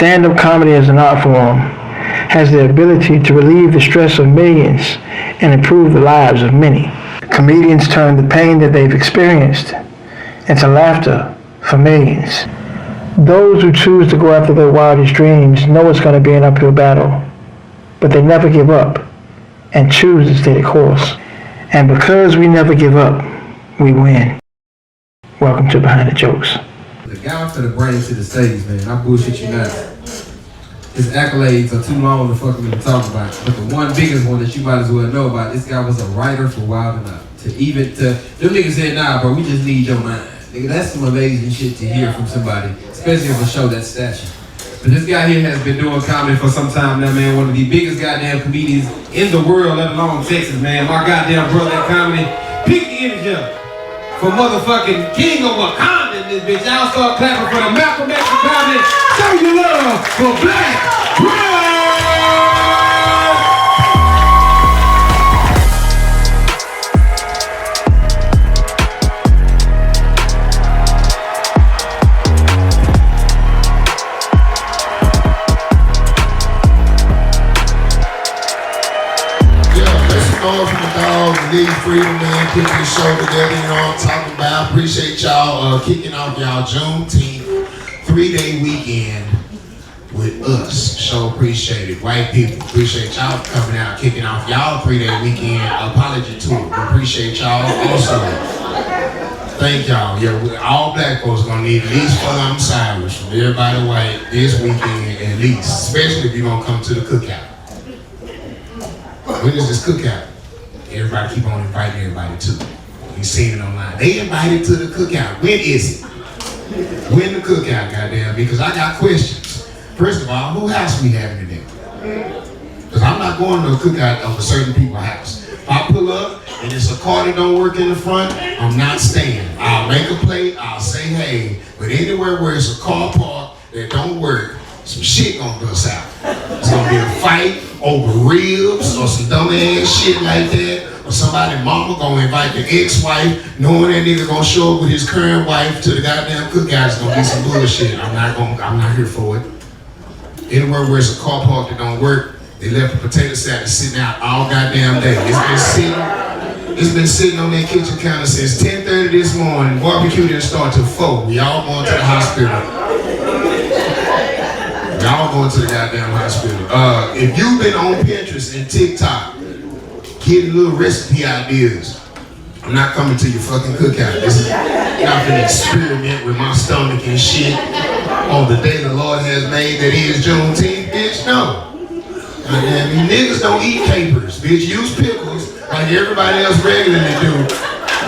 Stand-up comedy as an art form has the ability to relieve the stress of millions and improve the lives of many. Comedians turn the pain that they've experienced into laughter for millions. Those who choose to go after their wildest dreams know it's going to be an uphill battle, but they never give up and choose to stay the course. And because we never give up, we win. Welcome to Behind the Jokes. The guy for the brain to the stage, man. I bullshit you not. His accolades are too long to fucking even talk about. But the one biggest one that you might as well know about, this guy was a writer for Wild Enough. Them niggas said, nah, bro, we just need your mind. Nigga, that's some amazing shit to hear from somebody, especially of a show that stature. But this guy here has been doing comedy for some time now, man. One of the biggest goddamn comedians in the world, let alone Texas, man. My goddamn brother at comedy. Pick the energy up for motherfucking King of Wakanda in this bitch. Y'all start clapping for the Malcolm X comedy. Show your love for BLAQ RON! League Freedom, man, putting the show together, you know what I'm talking about. Appreciate y'all kicking off y'all Juneteenth 3-day weekend with us. Show appreciated. White people, appreciate y'all coming out, kicking off y'all 3-day weekend apology tour. We appreciate y'all also. Thank y'all. Yeah, all black folks gonna need at least 4 sideways from everybody white this weekend at least, especially if you're gonna come to the cookout. When is this cookout? Everybody keep on inviting everybody too. You seen it online. They invited to the cookout. When is it? When the cookout, goddamn? Because I got questions. First of all, who house we having today? Because I'm not going to a cookout of a certain people's house. If I pull up and it's a car that don't work in the front, I'm not staying. I'll make a plate, I'll say hey, but anywhere where it's a car park that don't work, some shit gonna bust out. It's gonna be a fight over ribs or some dumb ass shit like that. Or somebody mama gonna invite the ex-wife, knowing that nigga gonna show up with his current wife to the goddamn cookout. It's gonna be some bullshit. I'm not here for it. Anywhere where it's a car park that don't work, they left the potato salad sitting out all goddamn day. It's been sitting on their kitchen counter since 10:30 this morning. Barbecue didn't start till 4. We all going to the hospital. Y'all going to the goddamn hospital. If you've been on Pinterest and TikTok, getting little recipe ideas, I'm not coming to your fucking cookout. This is not gonna experiment with my stomach and shit on the day the Lord has made that is Juneteenth, bitch. No. And you niggas don't eat capers, bitch. Use pickles like everybody else regularly do.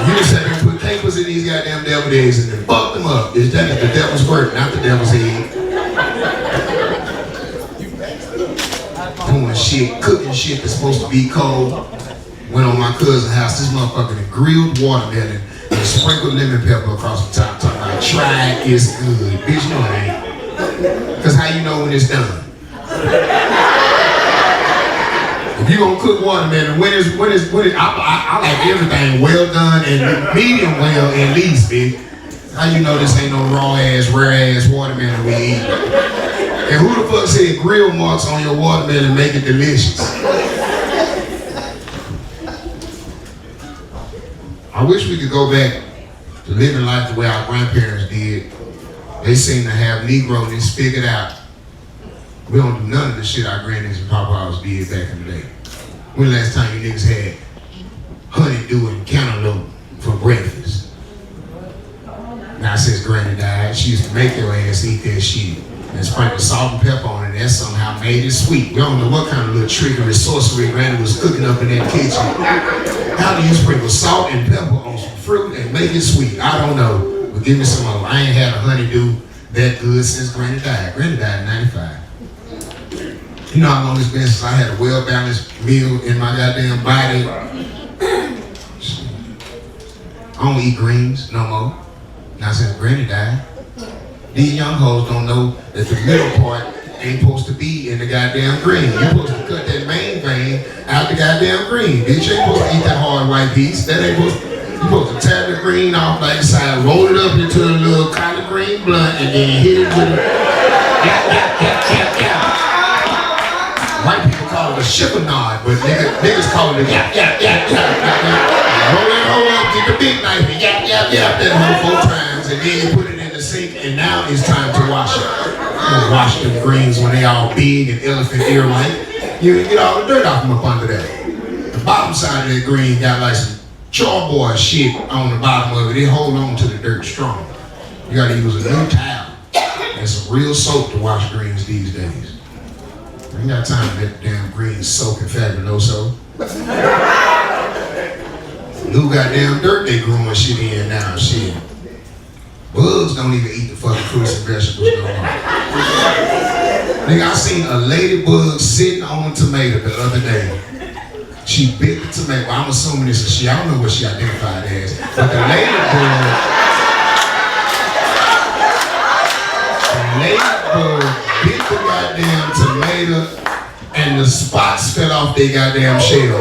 You just have to put capers in these goddamn deviled eggs and then fuck them up. That is the devil's work, not the devil's head. Doing shit, cooking shit that's supposed to be cold. Went on my cousin's house, this motherfucker grilled watermelon and sprinkled lemon pepper across the top, talking about try it, it's good. Bitch, no it ain't. Cause how you know when it's done? If you gonna cook watermelon, when is I like everything well done and medium well at least, bitch. How you know this ain't no raw ass, rare ass watermelon we eat? And who the fuck said grill marks on your watermelon make it delicious? I wish we could go back to living life the way our grandparents did. They seem to have Negroness figured out. We don't do none of the shit our grannies and papas did back in the day. When the last time you niggas had honeydew and cantaloupe for breakfast? Now since granny died, she used to make your ass eat that shit and sprinkle salt and pepper on it, and that somehow made it sweet. We don't know what kind of little trickery, sorcery granny was cooking up in that kitchen. How do you sprinkle salt and pepper on some fruit and make it sweet? I don't know, but give me some more. I ain't had a honeydew that good since granny died. Granny died in 95. You know how long it's been since I had a well-balanced meal in my goddamn body? I don't eat greens no more. Not since granny died. These young hoes don't know that the middle part ain't supposed to be in the goddamn green. You're supposed to cut that main vein out the goddamn green. Bitch, you ain't supposed to eat that hard white piece. That ain't supposed to, you're supposed to tap the green off like the side, roll it up into a little collard green blunt, and then hit it with it. White people call it a chiffonade, but niggas call it a yap. Roll up, get the big knife and yap that whole 4 times, and then you put it in the sink, and now it's time to wash it. You wash the greens when they all big and elephant ear-like. You get all the dirt off them up under that. The bottom side of that green got like some charboy shit on the bottom of it. It hold on to the dirt strong. You gotta use a new towel and some real soap to wash greens these days. I ain't got time to let the damn greens soak in fabuloso. New goddamn dirt they growing shit in now, shit. Bugs don't even eat the fucking fruits and vegetables no more. Nigga, I seen a ladybug sitting on a tomato the other day. She bit the tomato. Well, I'm assuming this is she. I don't know what she identified as. But the ladybug bit the goddamn tomato and the spots fell off their goddamn shell.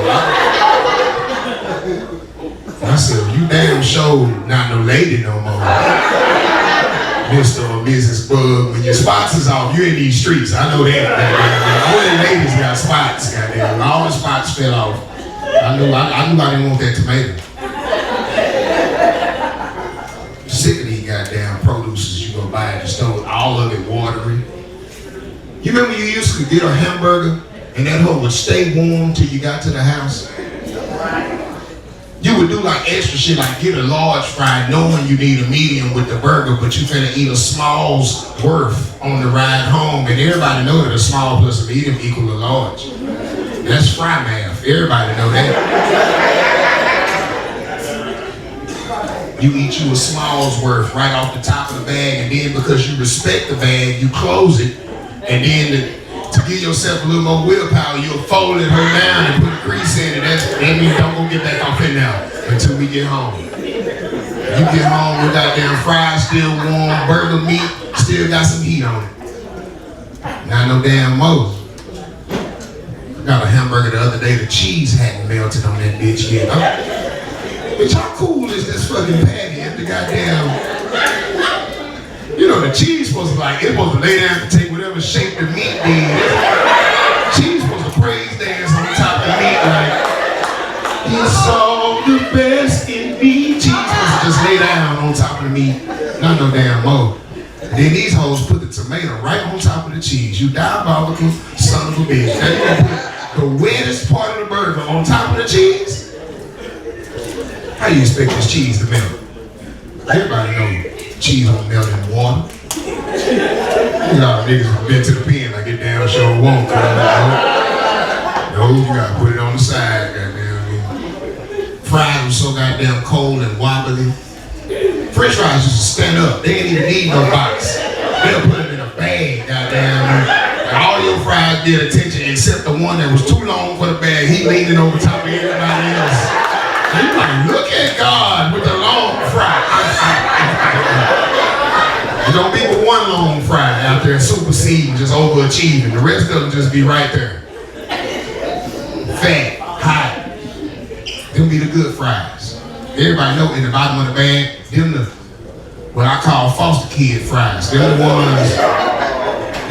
I said, you damn sure not no lady no more. Mr. or Mrs. Bug, when your spots is off, you in these streets. I know that. All the ladies got spots, goddamn. All the spots fell off. I knew I didn't want that tomato. Sick of these goddamn produces you go buy at the store, all of it watery. You remember you used to get a hamburger and that hoe would stay warm till you got to the house? You would do like extra shit, like get a large fry knowing you need a medium with the burger, but you finna eat a small's worth on the ride home, and everybody know that a small plus a medium equal a large. That's fry math. Everybody know that. You eat you a small's worth right off the top of the bag, and then because you respect the bag, you close it, and then to give yourself a little more willpower, you'll fold it her down and put a grease in it. That means don't go get back off in now until we get home. You get home with goddamn fries still warm, burger meat still got some heat on it. Not no damn more. Got a hamburger the other day, the cheese hadn't melted on that bitch yet. Bitch, how cool is this fucking patty if the goddamn, you know, the cheese supposed to like, it's supposed to lay down and take whatever shape the meat did. Cheese supposed to praise dance on top of the meat like, it's all the best in me. Cheese supposed to just lay down on top of the meat. Not no damn more. And then these hoes put the tomato right on top of the cheese. You diabolical son of a bitch. Now you gonna put the wettest part of the burger on top of the cheese? How you expect this cheese to melt? Everybody knows cheese don't melt in water. You know, niggas have been to the pen like it damn sure won't. No, you gotta put it on the side, goddamn. Fries were so goddamn cold and wobbly. French fries used to stand up. They didn't even need no box. They'll put them in a bag, goddamn. And all your fries get attention except the one that was too long for the bag. He leaning over top of everybody else. And you like, look at God with the long fry. You don't be with one long fry out there superseding, just overachieving. The rest of them just be right there. Fat, hot. Them be the good fries. Everybody know in the bottom of the bag, them the what I call foster kid fries. They're the ones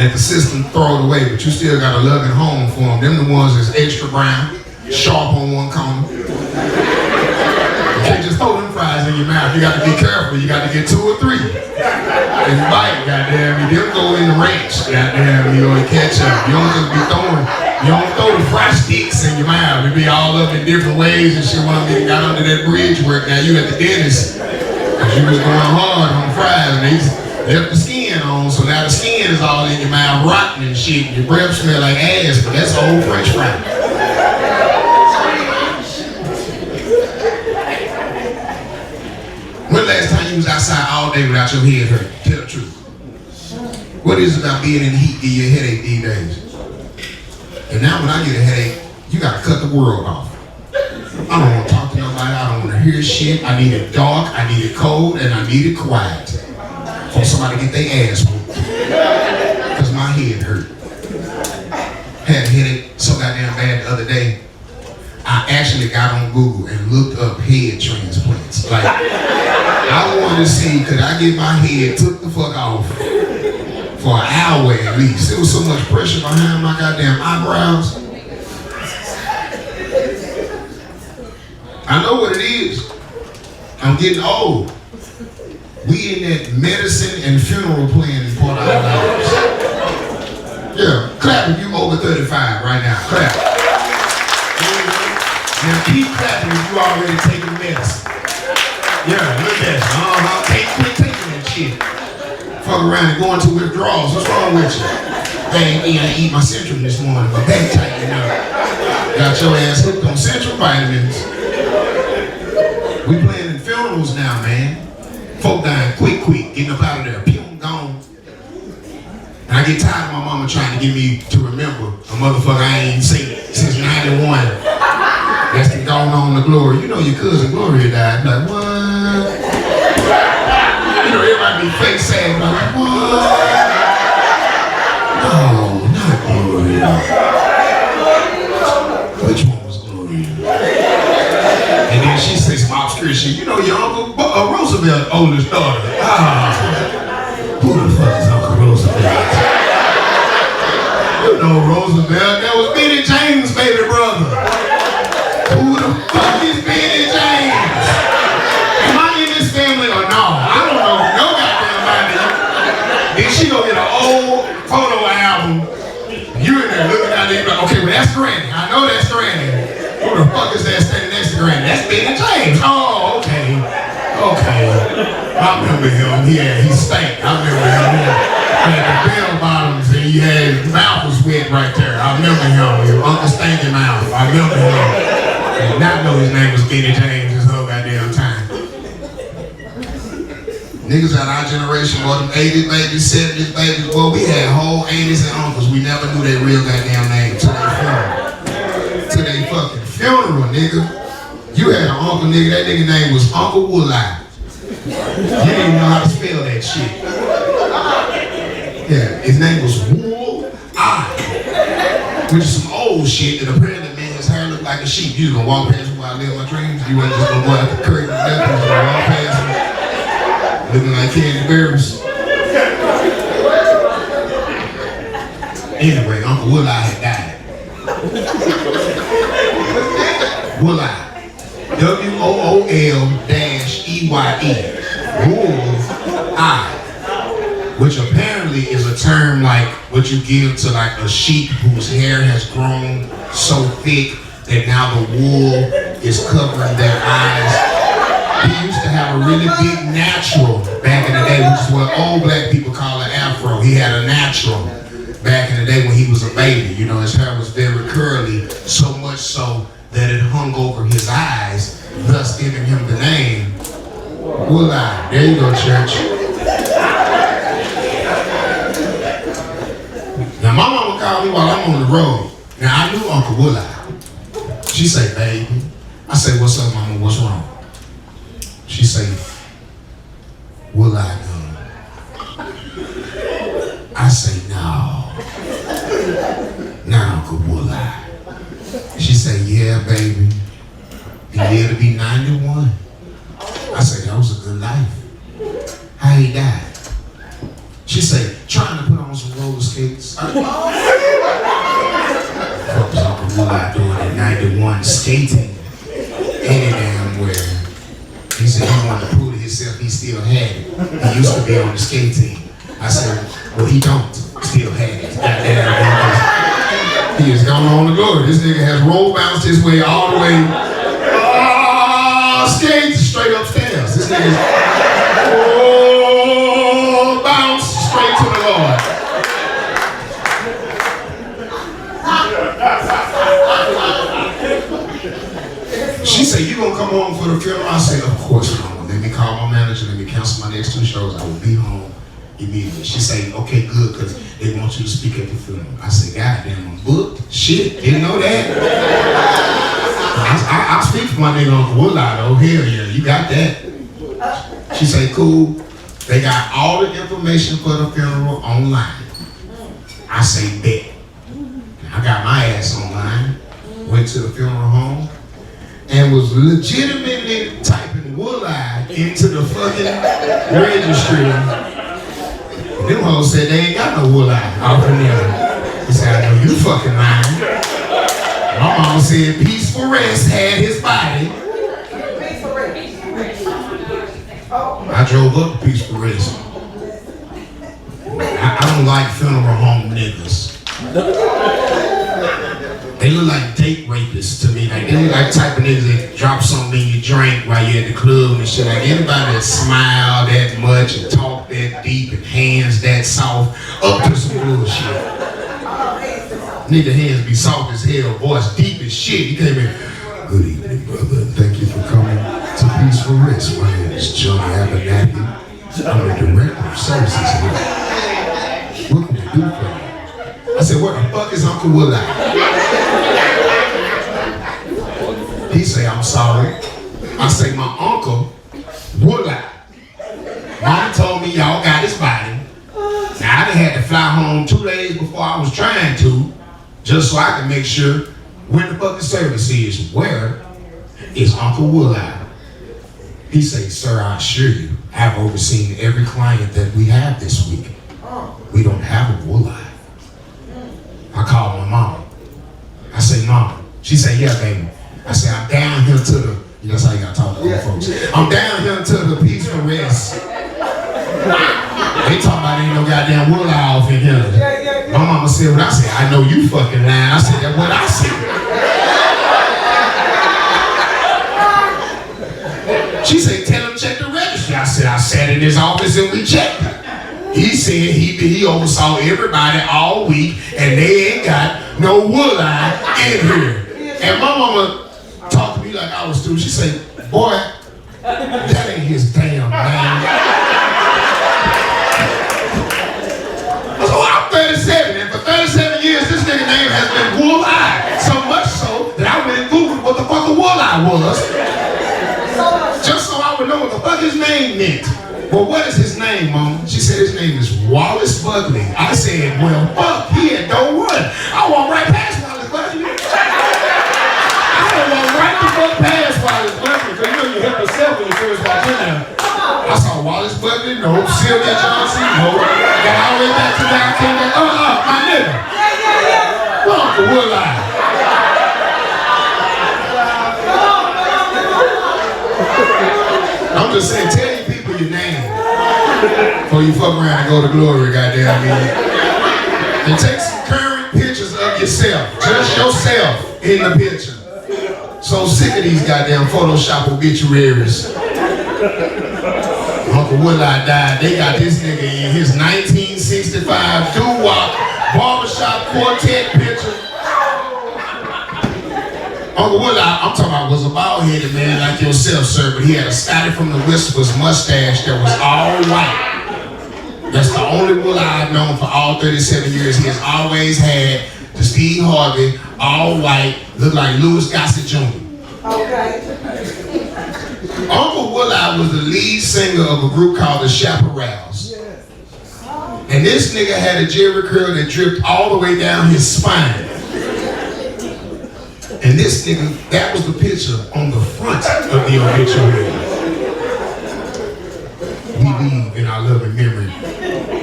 that the system throw it away, but you still got a loving home for them. Them the ones that's extra brown, sharp on one corner. You can't just throw them fries in your mouth. You got to be careful. You got to get 2 or 3. And bite, goddamn. You don't go in the ranch, goddamn. You know, catch up. You don't just be throwing. You don't throw the fry sticks in your mouth. It be all up in different ways and shit. One of them got under that bridge work. Now you at the dentist. Cause you was going hard on fries and they left the skin on. So now the skin is all in your mouth rotten and shit. Your breath smell like ass, but that's old French fry. When last time you was outside all day without your head hurt? Tell the truth. What is it about being in the heat give you a headache these days? And now when I get a headache, you gotta cut the world off. I don't want to talk to nobody, I don't want to hear shit. I need it dark, I need it cold, and I need it quiet. For somebody to get their ass whooped. Cause my head hurt. Had a headache so goddamn bad the other day. I actually got on Google and looked up head transplants. Like, I wanted to see, could I get my head took the fuck off for an hour at least. There was so much pressure behind my goddamn eyebrows. I know what it is. I'm getting old. We in that medicine and funeral planning part of our lives. Yeah, clap if you over 35 right now. Clap. Now keep clapping if you already taking medicine. Yeah, look at that. Can't quit taking that shit. Fuck around and go into withdrawals. What's wrong with you? Hey, I eat my Centrum this morning. My back tightening up. Got your ass hooked on Central vitamins. We playing in funerals now, man. Folk dying quick, getting up out of there. Pew, gone. And I get tired of my mama trying to get me to remember a motherfucker I ain't seen since 91. That's been gone on to glory. You know your cousin Gloria died. Like, what? You know, everybody be fake sad. Like, what? No, not Gloria. Which one was Gloria? And then she says some obscure shit. You know your Uncle Roosevelt, oldest daughter. Who the fuck is Uncle Roosevelt? You know Roosevelt. That was Benny James' baby brother. Who the fuck is Benny James? Am I in this family or no? I don't know no goddamn body. Then she go get an old photo album. You in there looking at it like, okay, well that's Granny. I know that's Granny. Who the fuck is that standing next to Granny? That's Benny James. Oh, okay. I remember him. He stank. I remember him. He had the bell bottoms and he had his mouth was wet right there. I remember him. His Uncle Stanky mouth. I remember him. I did not know his name was Benny James this whole goddamn time. Niggas out our generation, boy, them 80s babies, 70s babies, boy, we had whole aunties and uncles. We never knew their real goddamn name till they funeral. Till they fucking funeral, nigga. You had an uncle, nigga, that nigga name was Uncle Wooleye. You didn't even know how to spell that shit. Yeah, his name was Wool-Eye, which is some old shit that apparently made his hair look like a sheep. You was gonna walk past him while I live my dreams. You wasn't just gonna go out the curtain and left. You was gonna walk past him looking like candy bears. Anyway, Uncle Wool-Eye had died. Wool-Eye. W-O-O-L-E-Y-E. Wool-Eye. Which apparently is a term like what you give to like a sheep whose hair has grown so thick that now the wool is covering their eyes. He used to have a really big natural back in the day, which is what old black people call an afro. He had a natural back in the day when he was a baby. You know, his hair was very curly, so much so that it hung over his eyes, thus giving him the name Wool-Eye. There you go, church. Now my mama called me while I'm on the road. Now I knew Uncle Wool-Eye. She say, baby. I say, what's up, mama? What's wrong? She say, Wool-Eye done. I say, no. Not Uncle Wool-Eye. She say, yeah, baby. He lived to be 91. I say, that was a good life. How he died? She say, trying to put on some roller skates. What was Uncle Wool-Eye doing at 91 skating any damn where? He said he wanted to prove to himself he still had it. He used to be on the skate team. I said, well, he don't still have it. He has gone on to glory. This nigga has roll bounced his way all the way, skates straight upstairs. This nigga's bounce straight to the Lord. She said, you gonna come home for the funeral? I said, of course, mama. Let me call my manager, let me cancel my next 2 shows. I will be home immediately. She said, okay, good, because they want you to speak at the funeral. I said, goddamn, I'm booked. Shit, didn't know that. I speak for my nigga Uncle Wool-Eye though. Hell yeah, you got that. She said, cool. They got all the information for the funeral online. I say, bet. I got my ass online, went to the funeral home, and was legitimately typing Wool-Eye into the fucking registry. And them hoes said they ain't got no wool eye off of them. He said, I know you fucking lying. My mama said Peaceful Rest had his body. I drove up to Peaceful Rest. I don't like funeral home niggas. They look like date rapists to me. Like they look like the type of niggas that drop something in your drink while you're at the club and shit. Like anybody that smile that much and talk that deep and hands that soft, up to some bullshit. Nigga hands be soft as hell, voice deep as shit. He came in, good evening, brother. Thank you for coming to Peaceful Rest. My name is Johnny Abernathy. I'm the director of services here. What can we do for you? I said, what the fuck is Uncle Woodlock? He say, I'm sorry. I say, my uncle, Woodlock. Mom told me y'all got his body. Now I done had to fly home 2 days before I was trying to, just so I can make sure when the fucking service is. Where is Uncle Woodlock? He say, sir, I assure you, I've overseen every client that we have this week. We don't have a wool eye. I called my mom. I say, Mom. She say, yeah, baby. I say, I'm down here to the, that's how you gotta talk to old folks. I'm down here to the Peaceful Rest. They talking about ain't no goddamn wool eye off in here. My mama said what I said. I know you fucking lying. I said, that's what I said. She said, tell him check the registry. I said, I sat in his office and we checked it. He said he oversaw everybody all week and they ain't got no wool eye in here. And my mama talked to me like I was stupid. She said, boy, that ain't his damn name. So I'm 37 and for 37 years this nigga name has been Wool Eye. So much so that I went and Googled what the fuck a wool eye was. Just so I would know what the fuck his name meant. Well, what is his name, Mom? She said his name is Wallace Buckley. I said, well, fuck, he had don't run. I walked right past Wallace Buckley. I walked right the fuck past Wallace Buckley. Because you know you help yourself when you first walk in there. I saw Wallace Buckley, no. Sylvia Johnson, no. Got all the way back to down, came back, my nigga. Fuck the wool eye. I'm just saying, tell your people your name before you fuck around and go to glory, goddamn me. And take some current pictures of yourself, just yourself in the picture. So sick of these goddamn Photoshop obituaries. Uncle Woodlock died. They got this nigga in his 1965 doo-wop barbershop quartet picture. Uncle Woodlock, I'm talking about, was a bald-headed man like yourself, sir, but he had a Scotty from the Whispers mustache that was all white. That's the only Woodlock I've known for all 37 years. He has always had the Steve Harvey, all white, looked like Louis Gossett Jr. Okay. Uncle Woodlock was the lead singer of a group called the Chaparrals. And this nigga had a jerry curl that dripped all the way down his spine. And this nigga, that was the picture on the front of the obituary. We leave in our loving memory,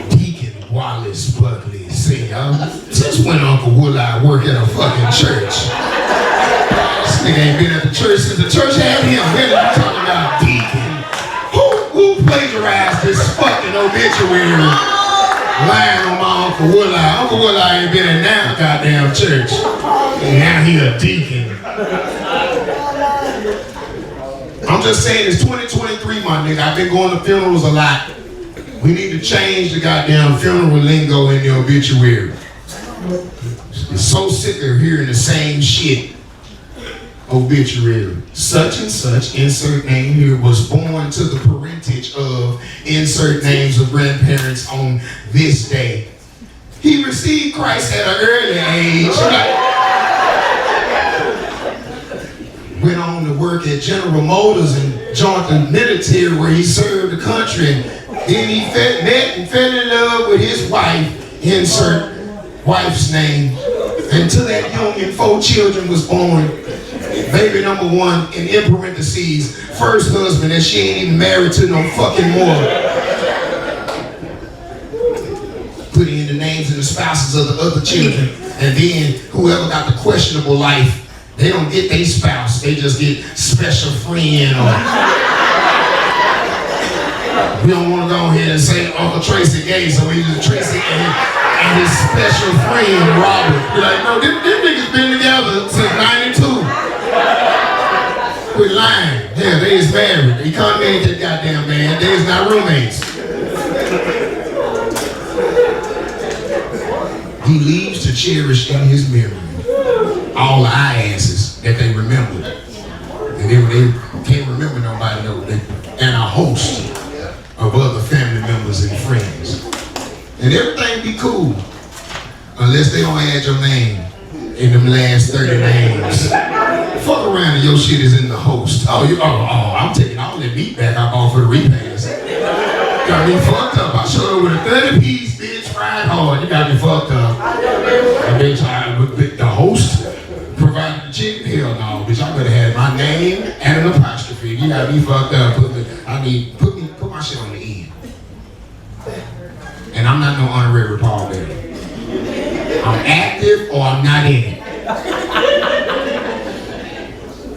Deacon Wallace Buckley Sr. Since when Uncle Woodlock worked at a fucking church? This nigga ain't been at the church since the church had him. When you talking about Deacon? Who plagiarized this fucking obituary? Lying on my Uncle Woodlock. Uncle Woodlock ain't been in now goddamn church. And now he a deacon. I'm just saying it's 2023, my nigga. I've been going to funerals a lot. We need to change the goddamn funeral lingo in the obituary. It's so sick of hearing the same shit. Obituary. Such and such, insert name here, was born to the parentage of insert names of grandparents on this day. He received Christ at an early age. Went on to work at General Motors and joined the military where he served the country. Then he met and fell in love with his wife, insert wife's name. And to that union, 4 children was born. Baby number 1, and in parentheses, first husband that she ain't even married to no fucking more. put in the names and the spouses of the other children, and then whoever got the questionable life, they don't get their spouse, they just get special friend, or we don't want to go ahead and say Uncle Tracy gay, so we just Tracy and his special friend Robert. Be like, no, them niggas been together since '92. Quit lying. Hell, they is married. The economy ain't that goddamn man. They is not roommates. He leaves to cherish in his memory all the asses that they remembered. And then when they can't remember nobody, though, and a host of other family members and friends. And everything be cool unless they don't add your name in them last 30 names. Fuck around and your shit is in the host. Oh, I'm taking all that meat back I bought for the repast. Got me fucked up. I showed up with a 30-piece bitch fried hard. You got me fucked up. And bitch, the host provided the chicken? Hell no, bitch. I better have my name and an apostrophe. You got me fucked up. Put my shit on the end. And I'm not no honorary pallbearer. I'm active or I'm not in it.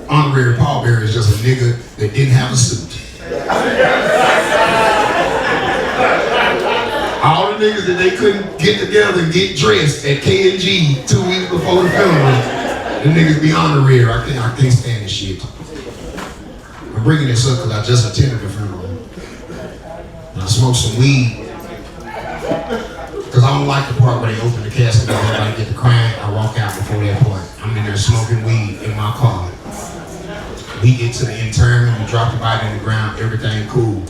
Honorary pallbearer is just a nigga that didn't have a suit. All the niggas that they couldn't get together and get dressed at K&G 2 weeks before the funeral, the niggas be honorary. I can't stand this shit. I'm bringing this up because I just attended the funeral. And I smoked some weed. Because I don't like the part where they open the casket and everybody get to crying. I walk out before that part. I'm in there smoking weed in my car. We get to the interment, we drop the body in the ground, everything cool.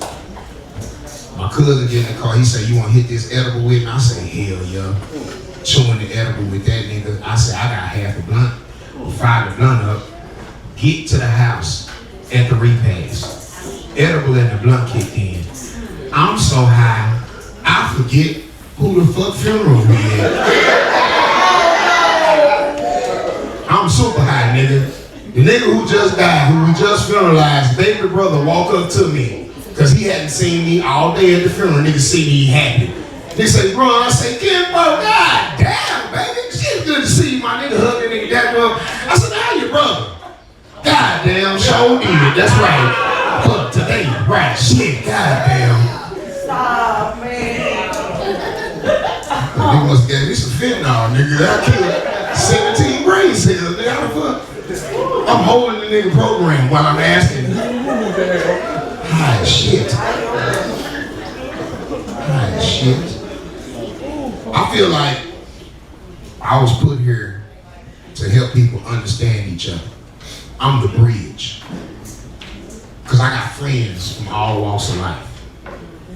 My cousin get in the car, he say, you want to hit this edible with me? I say, hell yeah. Chewing the edible with that nigga. I say, I got half a blunt. We fire the blunt up, get to the house at the repast. Edible and the blunt kicked in. I'm so high, I forget who the fuck funeral we at. I'm super high, nigga. The nigga who just died, who we just funeralized, baby brother walk up to me. Cause he hadn't seen me all day at the funeral. Nigga see me, he happy. They say, bro, I say, Ken, bro, god damn, baby. Shit good to see you, my nigga, hugging nigga that bro. I said, how your brother? God damn, show me it. That's right. But today, right, shit, god damn. Stop, man. Nigga must have gave me some fentanyl, nigga. I killed 17 brain cells, nigga. How the fuck? I'm holding the nigga program while I'm asking. Hi, shit. Hi, shit. I feel like I was put here to help people understand each other. I'm the bridge. Because I got friends from all walks of life.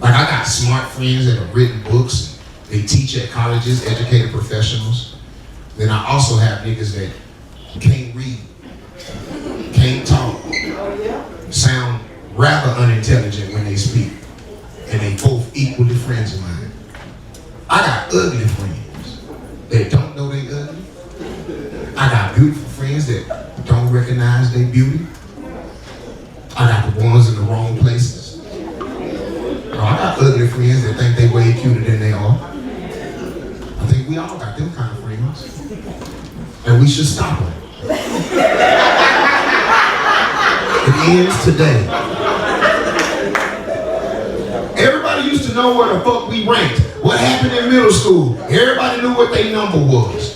Like, I got smart friends that have written books. They teach at colleges, educated professionals. Then I also have niggas that can't read, can't talk, sound rather unintelligent when they speak, and they both equally friends of mine. I got ugly friends that don't know they ugly. I got beautiful friends that don't recognize their beauty. I got the ones in the wrong places. I got ugly friends that think they way cuter than they are. I think we all got them kind of friends, and we should stop them. It ends today. Everybody used to know where the fuck we ranked. What happened in middle school? Everybody knew what their number was.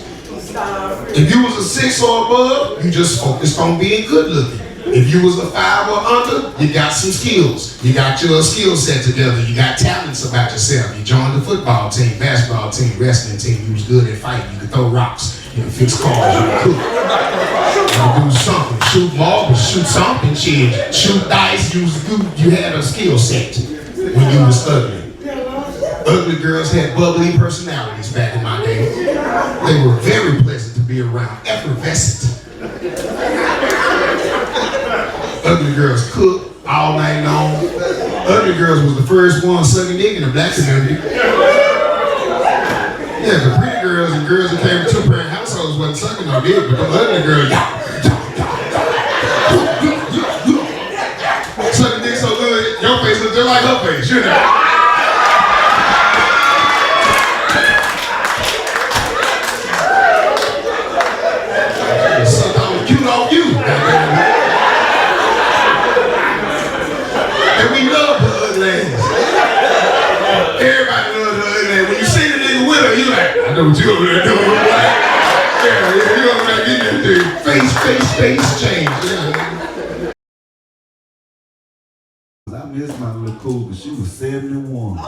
If you was a 6 or above, you just focused on being good looking. If you was a 5 or under, you got some skills. You got your skill set together. You got talents about yourself. You joined the football team, basketball team, wrestling team. You was good at fighting. You could throw rocks. You could fix cars. You could cook. You could do something. Shoot marbles. Shoot something. Shit. Shoot dice. You had a skill set when you was ugly. Ugly girls had bubbly personalities back in my day. They were very pleasant to be around. Effervescent. Ugly girls cook all night long. Ugly girls was the first one sucking dick in the black community. Yeah, the pretty girls and girls that came from two-parent households wasn't sucking no dick, but the ugly girls, sucking dick so good, your face looked just like her face, you know. Everybody loves her. When you see the nigga with her, you like, I know what you over there doing. Like, yeah, you over there getting that thing. Face change. Yeah. I miss my little cougar. She was 71.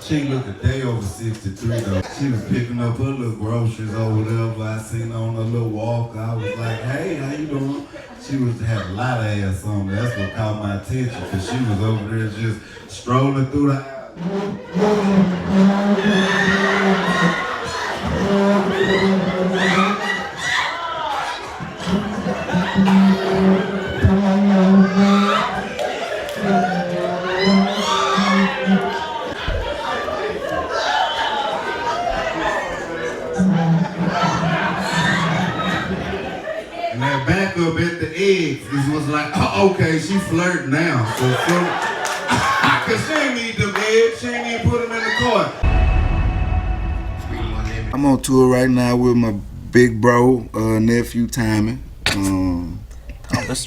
She ain't look a day over 63 though. She was picking up her little groceries or whatever. I seen her on a little walk. I was like, hey, how you doing? She was had a lot of ass on her. That's what caught my attention because she was over there just strolling through the house. And that back up at the eggs was like, oh, okay, she flirting now. Cause she ain't need them eggs, she ain't even put them in the cart. I'm on tour right now with my big bro, nephew Tommy.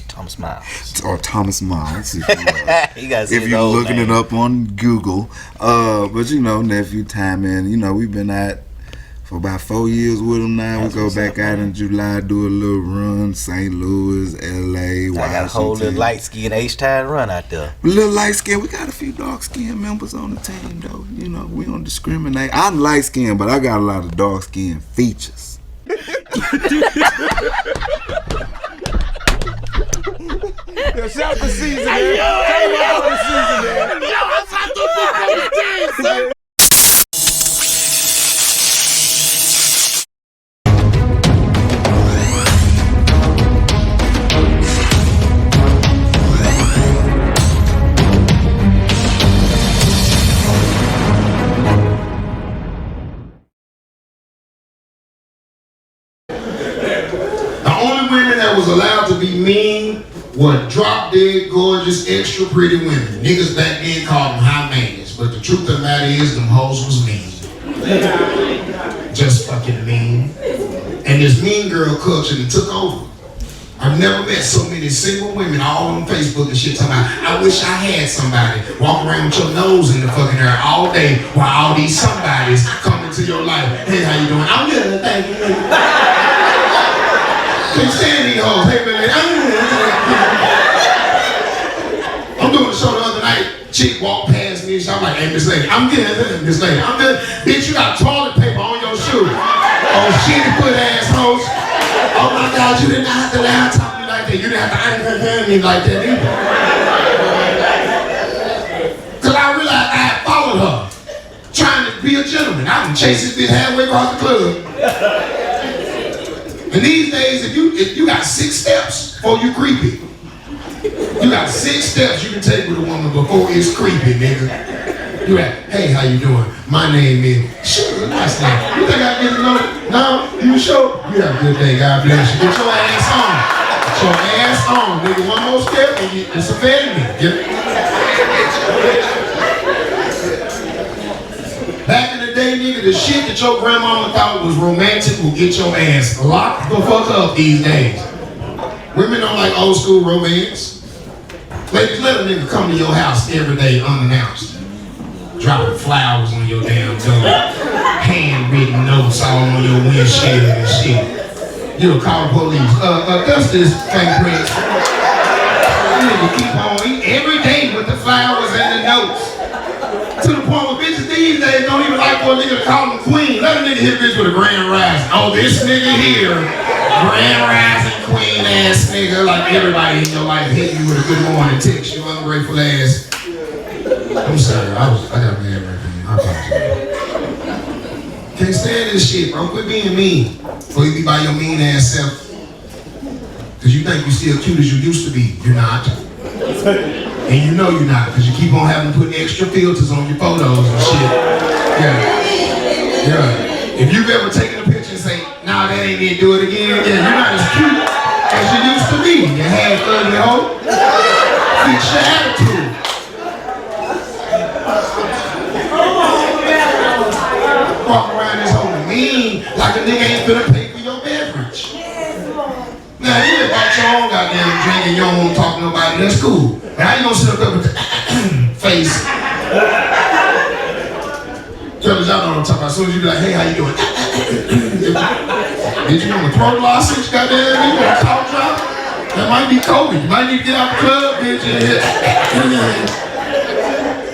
Thomas Miles. Or Thomas Miles, if you're looking it up on Google. But you know, nephew Tommy, and you know, we've been out for about 4 years with him now. That's we go back out in July, do a little run, St. Louis, LA, Washington. I got a whole little light skin H-time run out there. A little light skin. We got a few dark skin members on the team though. You know, we don't discriminate. I'm light skinned, but I got a lot of dark skin features. Yo, shout out the season, man. Shout out the season, man. Yo, I'm trying to put the game, son. The only women that was allowed to be mean were drop dead, gorgeous, extra pretty women. Niggas back then called them high maintenance, but the truth of the matter is them hoes was mean. Just fucking mean. And this mean girl culture that took over. I've never met so many single women all on Facebook and shit talking about, I wish I had somebody. Walk around with your nose in the fucking air all day while all these somebodies come into your life. Hey, how you doing? I'm good, thank you. Can't stand these hoes. Hey, man, I'm doing a show the other night. Chick walked past me and I'm like, hey, Miss Lady, I'm good, Miss Lady, I'm good. Bitch, you got toilet paper on your shoe. Oh, shitty foot assholes. Oh my God, you didn't have to lie to me like that. You didn't have to hand me like that either. Cause I realized I had followed her, trying to be a gentleman. I can chase this bitch halfway across the club. And these days, if you got 6 steps before you creepy, you got 6 steps you can take with a woman before it's creepy, nigga. You like, hey, how you doing? My name is, sure, nice name. You think I get to know it? No, you sure? You have a good day, God bless you. Get your ass on. Get your ass on, nigga. One more step and it's offending me. Back in the day, nigga, the shit that your grandmama thought was romantic will get your ass locked the fuck up these days. Women don't like old school romance. Ladies, let a nigga come to your house every day unannounced. Dropping flowers on your damn door. Handwritten notes all on your windshield and shit. You'll call the police. That's this fingerprint. You need to keep on eating every day with the flowers and the notes. To the point where bitches these days don't even like for a nigga to call them queen. Let a nigga hit bitch with a grand rising. Oh, this nigga here, grand rising queen ass nigga. Like everybody in your life hit you with a good morning text. You ungrateful ass. I'm sorry, I got mad right there. I apologize. Can't stand this shit, bro. Quit being mean. Before you be by your mean ass self. Cause you think you still cute as you used to be. You're not. And you know you're not, because you keep on having to put extra filters on your photos and shit. Yeah. If you've ever taken a picture and say, nah, that ain't it, do it again. Yeah, you're not as cute as you used to be. You half ugly hoe. Fix your attitude. Walk around this whole mean like a nigga ain't finna pay for your beverage. Now, you just bought your own goddamn drink and you don't want to talk to nobody, that's cool. But how you gonna sit up there with the face Fellas, y'all know what I'm talking about. As soon as you be like, hey, how you doing? Did you want a throat lozenge, goddamn? You want a cough drop? That might be COVID. You might need to get out the club, bitch.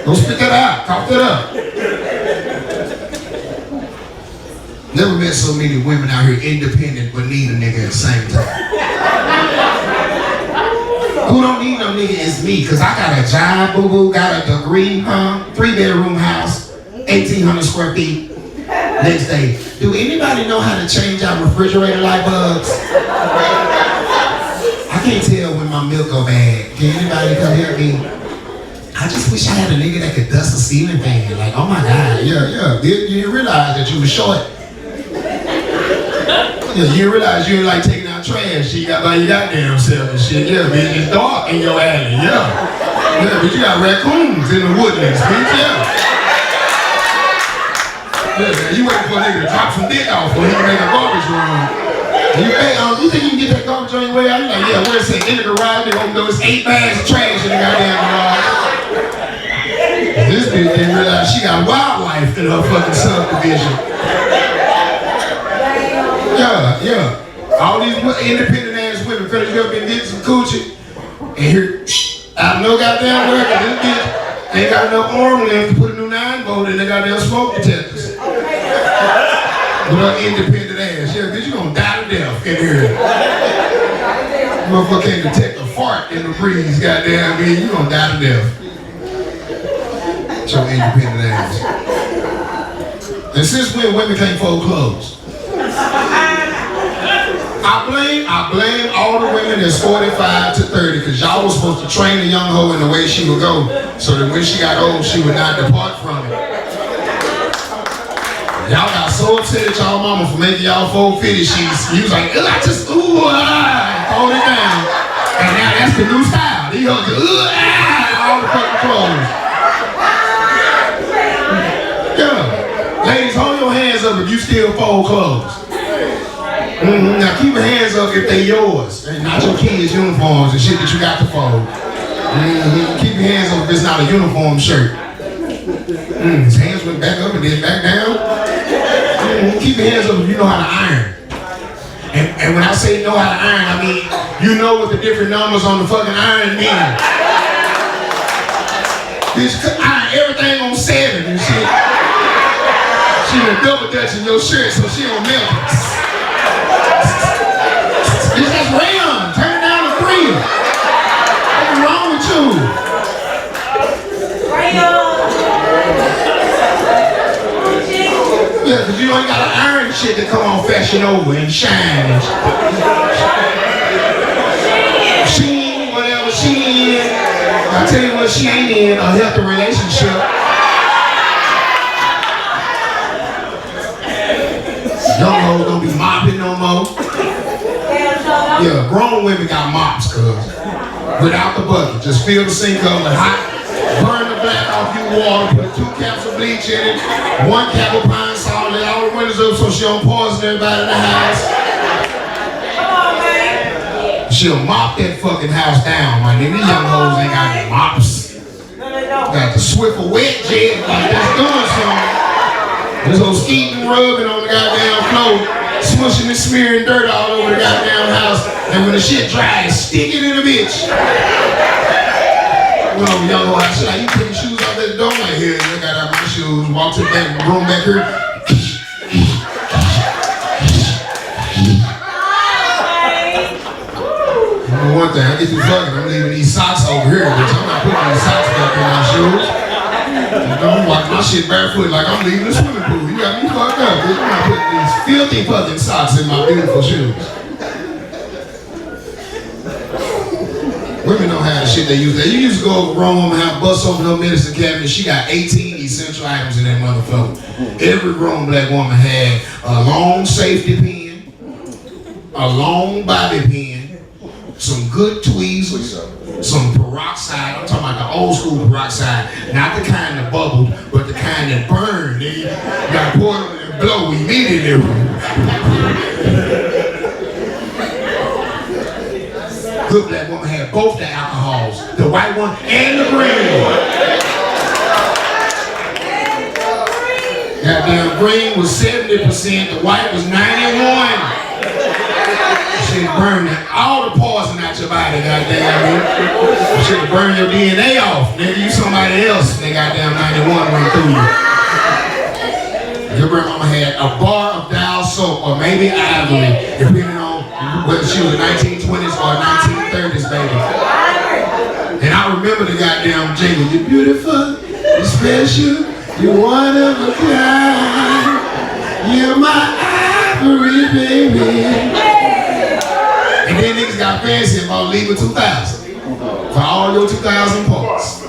Go spit that out. Cough that up. Never met so many women out here independent but need a nigga at the same time. Who don't need no nigga is me, cause I got a job, boo-boo, got a degree, 3-bedroom house, 1,800 square feet. Next day, do anybody know how to change out refrigerator light bulbs? I can't tell when my milk go bad. Can anybody come help me? I just wish I had a nigga that could dust a ceiling fan. Like, oh my God, yeah. You didn't realize that you was short. Yeah, you didn't realize you ain't like taking out trash. You got by your goddamn self and shit. Yeah, bitch, it's dark in your alley. Yeah, but you got raccoons in the woodlands, bitch. Yeah, man, you waiting for a nigga to drop some dick off so he can make a garbage run. And you, hey, you think you can get that garbage on your way out? You're like, yeah, where's it? In the garage, they open those 8 bags of trash in the goddamn garage. This bitch didn't realize she got wildlife in her fucking subdivision. Yeah. All these independent ass women, fellas, you ever been getting some coochie? And here, out of no goddamn work, this bitch ain't got enough arm length to put a new 9-volt in the goddamn smoke detectors. With her independent ass. Yeah, bitch, you gonna die to death in here. Motherfucker can't detect a fart in the breeze, goddamn, man. You gonna die to death. Your independent ass. And since when women can't fold clothes? I blame all the women that's 45 to 30 because y'all was supposed to train a young hoe in the way she would go so that when she got old, she would not depart from it. Y'all got so upset at y'all mama for making y'all fold fitted sheets. You was like, I just, fold it down. And now that's the new style. These hoes all the fucking clothes. Yeah. Ladies, hold your hands up if you still fold clothes. Now keep your hands up if they yours and not your kids' uniforms and shit that you got to fold. Keep your hands up if it's not a uniform shirt. His hands went back up and then back down. Keep your hands up if you know how to iron. And when I say know how to iron, I mean you know what the different numbers on the fucking iron mean. Bitch, iron everything on 7 and shit. She done double dutch in your shirt so she don't melt it. Bitch, that's rayon. Turn it down to 3. What's wrong with you? Rayon. Yeah, because you ain't got to iron shit that come on Fashion Over and shine and Sheen, whatever she in. I tell you what she ain't in, a healthy relationship. Young hoes don't be mopping no more. Yeah, grown women got mops, cuz. Without the bucket. Just fill the sink up with hot, burn the black off you water, put 2 caps of bleach in it, 1 cap of pine salt, let all the windows up so she don't poison everybody in the house. She'll mop that fucking house down, my nigga. These young hoes ain't got any mops. Got the Swiffer wet jet, like that's doing something. This old skeeting rubbing on the goddamn floor, smushing and smearing dirt all over the goddamn house, and when the shit dries, stick it in a bitch. You know, young hoe, I said, like, you put your shoes out there the door, like, here, I got out my shoes, walk to the back room back here. One thing, I get through fucking, I'm leaving these socks over here, bitch. I'm not putting these socks back in my shoes. I'm walking my shit barefoot like I'm leaving the swimming pool. You got me fucked up, bitch. I'm not putting these filthy fucking socks in my beautiful shoes. Women don't have the shit they use. You used to go over wrong woman house, bust open her medicine cabinet. She got 18 essential items in that motherfucker. Every grown black woman had a long safety pin, a long bobby pin, some good tweezers, some peroxide. I'm talking about the old school peroxide, not the kind that bubbled, but the kind that burned. You got to pour it and blow immediately. Good black woman had both the alcohols, the white one and the green one. Goddamn green was 70%, the white was 91. Shit burn all the poison out your body, goddamn. Shit burn your DNA off. Nigga, you somebody else, they goddamn 91 went through you. Your grandmama had a bar of Dial soap or maybe Ivory, depending on whether she was 1920s or 1930s, baby. And I remember the goddamn jingle. You're beautiful, you're special, you're one of a kind. You're my Ivory, baby. And then niggas got fancy about leaving 2000 for all your 2000 parts.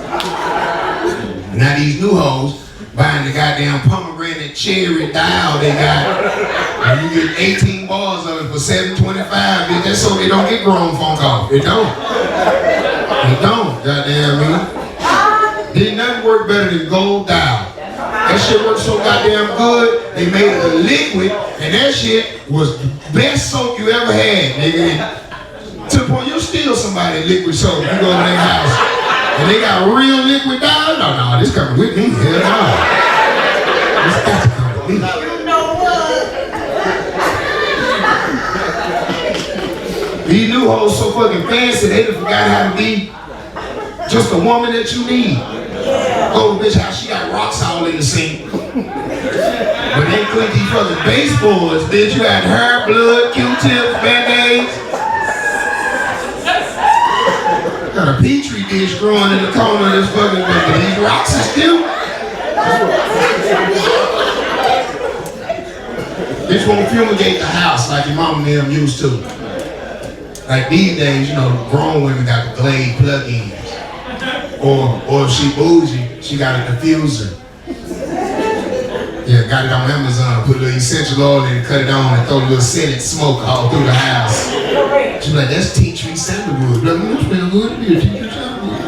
Now these new hoes buying the goddamn pomegranate cherry dial they got. And you get 18 bars of it for $7.25, bitch. That's so they don't get grown funk off. It don't. It don't, goddamn me. Didn't nothing work better than gold dial. That shit worked so goddamn good, they made it a liquid, and that shit was the best soap you ever had, nigga. To the point you steal somebody liquid soap, you go to their house, and they got real liquid dial. No, this coming with me. Hell no. This got to come with me. You know what? These new hoes so fucking fancy, they done forgot how to be just a woman that you need. Oh, bitch, how she got rocks all in the sink. But they clean these fucking baseboards, bitch. You got hair, blood, Q-tips, Band-Aids. Got a petri dish growing in the corner of this fucking thing. These rocks are still. This won't fumigate the house like your mama and them used to. Like these days, you know, grown women got the Glade plug-ins. Or if she bougie, she got a diffuser. Yeah, got it on Amazon, put a little essential oil in it, cut it on, and throw a little scented smoke all through the house. She's like, that's tea tree sandalwood. Like, you smell good to me, tea tree sandalwood.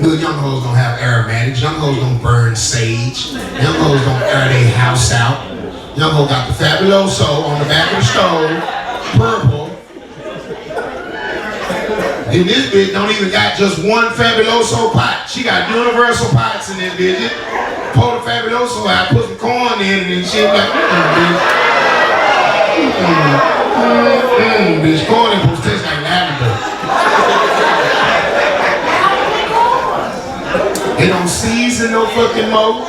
Little young hoes don't have aromatics. Young hoes don't burn sage. Young hoes don't air their house out. Young hoe got the Fabuloso on the back of the stove, purple. And this bitch don't even got just one Fabuloso pot. She got universal pots in this bitch. Pour the Fabuloso out, put some corn in it, and shit like, bitch, corn is supposed to taste like lavender. They don't season no fucking more.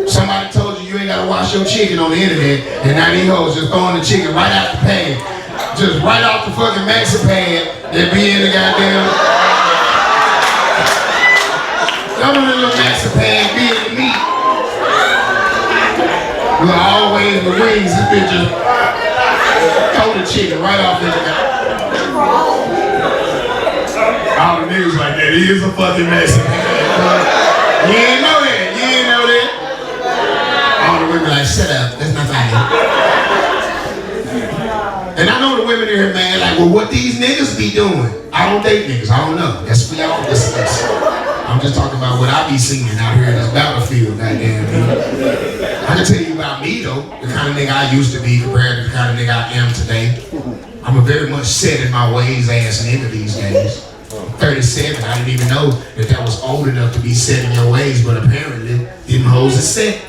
Somebody told you ain't gotta wash your chicken on the internet, and now these hoes just throwing the chicken right out the pan. Just right off the fucking maxi pad that be in the goddamn. Some of the little maxi pad be in the meat. Well, always the wings, this bitch just throw the chicken right off the goddamn. All the niggas like that, he is a fucking maxi pad. You ain't know that, you ain't know that. All the women like, shut up, that's not funny. And I know the women in here, man, like, well, what these niggas be doing? I don't date niggas, I don't know. That's for y'all. I'm just talking about what I be seeing out here in this battlefield, goddamn. I can tell you about me, though, the kind of nigga I used to be compared to the kind of nigga I am today. I'm a very much set in my ways ass and into these days. 37, I didn't even know that was old enough to be set in your ways, but apparently, them hoes are set.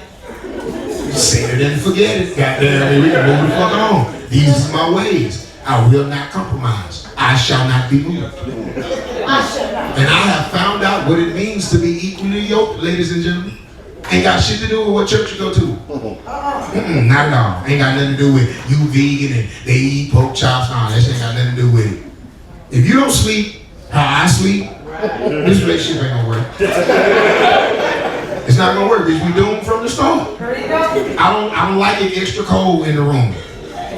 Set it and forget it. Goddamn, we can move the fuck on. These are my ways. I will not compromise. I shall not be moved. And I have found out what it means to be equally yoked, ladies and gentlemen. Ain't got shit to do with what church you go to. Not at all. Ain't got nothing to do with you vegan and they eat pork chops. Nah, that shit ain't got nothing to do with it. If you don't sleep how I sleep, this relationship ain't gonna work. It's not gonna work, bitch. We doomed from the start. I don't like it extra cold in the room.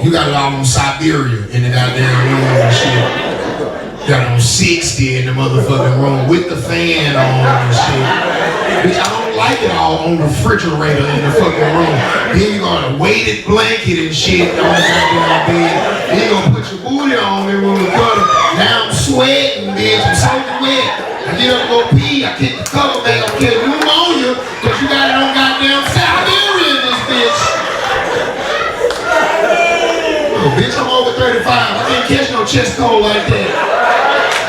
You got it all on Siberia in the goddamn room and shit. You got it on 60 in the motherfucking room with the fan on and shit. Bitch, I don't like it all on the refrigerator in the fucking room. Then you got a weighted blanket and shit on the goddamn bed. Then you gonna put your booty on me with the butter. Now I'm sweating, bitch. I'm soaking wet. I get up to go pee. I kick the cover back. I'm getting pneumonia because you got it on goddamn Siberia in this bitch. Oh, bitch, I'm over 35. I can't catch no chest cold like that.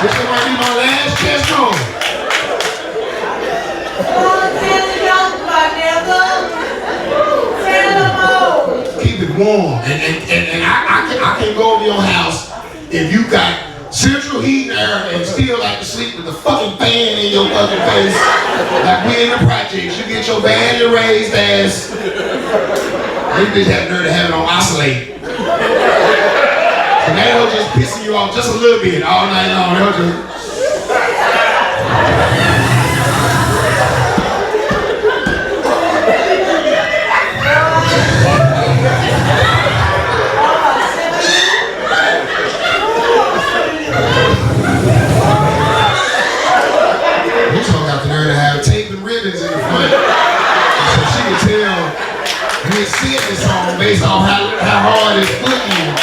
This might be my last chest cold. warm. And I can't go over your house if you got central heat and air and still like to sleep with the fucking fan in your fucking face. Like we in the projects, you get your badly raised ass. You bitch have the nerve to have it on oscillate. So they'll just pissing you off just a little bit all night long. They'll just... This one got the nerve to have tape and ribbons in the front. So she can tell we're seeing this song based on how hard it's footing.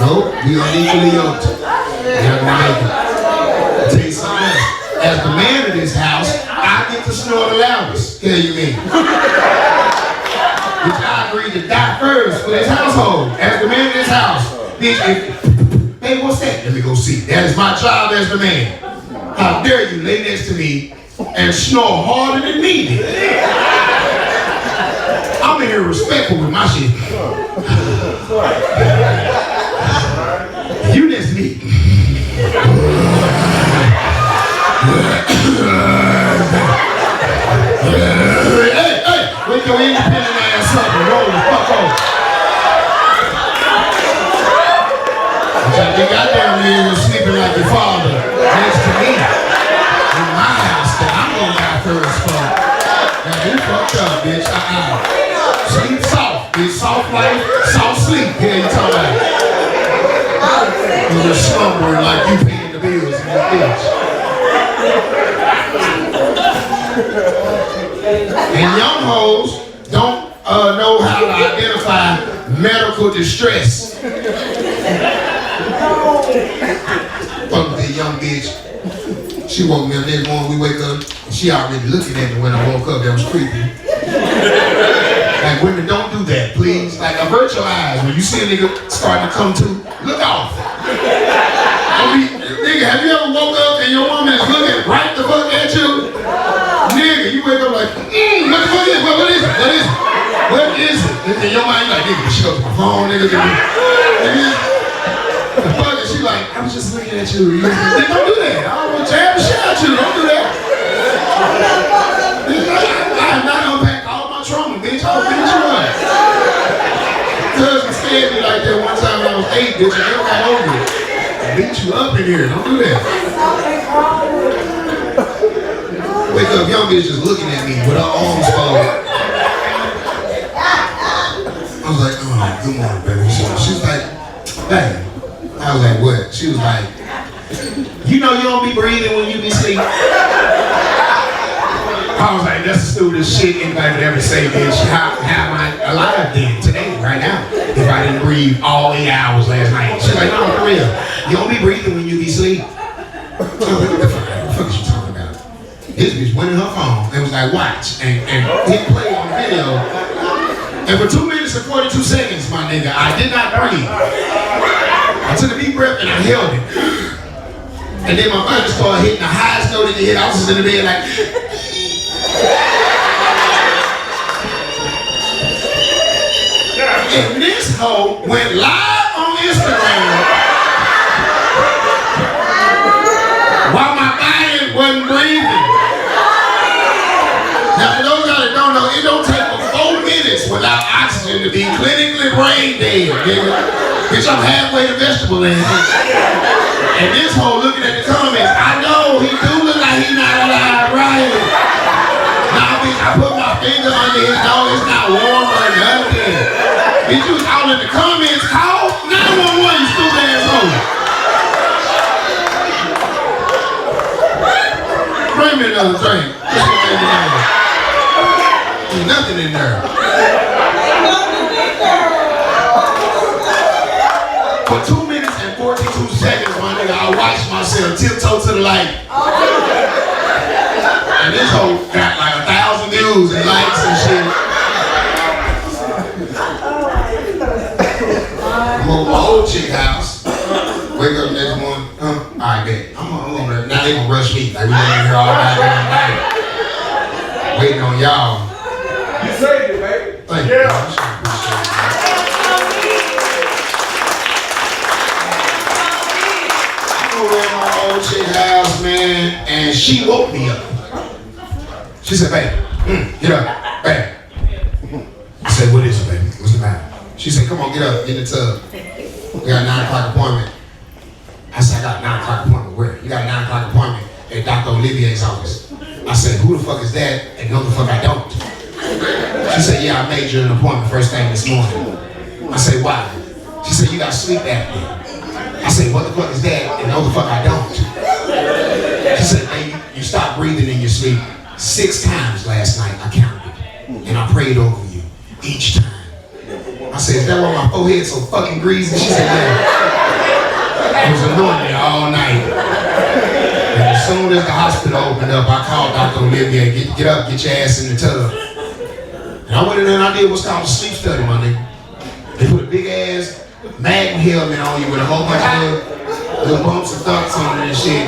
Nope, we unequally yoked. We're not gonna make it. I'll tell you something else. As the man of this house, I get to snore the loudest. Tell you me. Which I agreed to die first for this household. As the man of this house. Bitch, hey, what's that? Let me go see. That is my job as the man. How dare you lay next to me and snore harder than me? I'm in here respectful with my shit. You next to me. Hey, wake your independent ass up and roll the fuck over. You got down there and sleeping like your father next to me in my house that I'm gonna die first for. Now you fucked up, bitch. Sleep soft, bitch. Soft life, soft sleep. Yeah, you talking about it. You're just slumbering like you paying the bills in your bitch. And young hoes don't know how to identify medical distress. Fuck with that young bitch. She woke me up next morning, we wake up, and she already looking at me when I woke up. That was creepy. Like, women, don't do that, please. Like, avert your eyes. When you see a nigga starting to come to, look off. Nigga, have you ever woke up and your woman is looking right the fuck at you? Nigga, you wake up like, what the fuck is it? What is it? What is it? What is it? In your mind, you like, nigga, shut up my phone, nigga. The fuck is she like, I was just looking at you. Don't do that. I don't want to jab the shit at you. Don't do that. I am not unpack all my trauma, bitch. I'll beat you up. Cousin scared me like that one time when I was 8, bitch. I never got over it. I beat you up in here. Don't do that. Wake up, young bitch just looking at me with her arms folded. I was like, oh, good morning, baby. She was like, hey. I was like, what? She was like, you know you don't be breathing when you be sleeping. I was like, that's the stupidest shit anybody would ever say, bitch. How am I alive then, today, right now, if I didn't breathe all 8 hours last night? She's like, no, for real. You don't be breathing when you be sleeping. I was like, what the fuck is you talking about? This bitch went in her phone and was like, watch, and hit play on the video. And for 2 minutes and 42 seconds, my nigga, I did not breathe. I took a deep breath and I held it. And then my mind started hitting the highest note in the head. I was just in the bed like... And this hoe went live on Instagram while my body wasn't breathing. Now for those that don't know, it don't take but 4 minutes without oxygen to be clinically brain dead, nigga. Bitch, I'm halfway to vegetable land. And this hoe looking at the comments, I know he do look like he not alive, right? Nah, bitch, I put my finger under his nose, it's not warm or nothing. Bitch, you was out in the comments, call 911, you stupid asshole. Bring me another drink. There's nothing in there. For 2 minutes and 42 seconds, my nigga, I watched myself tiptoe to the light. And this hoe got like 1,000 views and likes and shit. I'm on my old chick house. Wake up next morning, alright, bet. I'm on there. Now they gonna rush me. Like we been in here all night, waiting on y'all. You saved it, baby. Thank you. Yeah. I sure appreciate it. Over at my old chick house, man, and she woke me up. She said, baby, get up, baby. I said, what is it, baby? What's the matter? She said, come on, get up, get in the tub. We got a 9 o'clock appointment. I said, I got a 9 o'clock appointment. Where? You got a 9 o'clock appointment at Dr. Olivier's office. I said, who the fuck is that? And no, the fuck I don't. She said, yeah, I made you an appointment first thing this morning. I said, why? She said, you got sleep apnea. I said, what the fuck is that? And no, the fuck I don't. She said, hey, you stopped breathing in your sleep 6 times last night. I counted it. And I prayed over you each time. I said, is that why my forehead's so fucking greasy? She said, yeah. I was anointed all night. And as soon as the hospital opened up, I called Dr. Olivier, get up, get your ass in the tub. And I went in there and I did what's called a sleep study, my nigga. They put a big ass Magnum helmet on you with a whole bunch of little bumps and thumps on it and shit.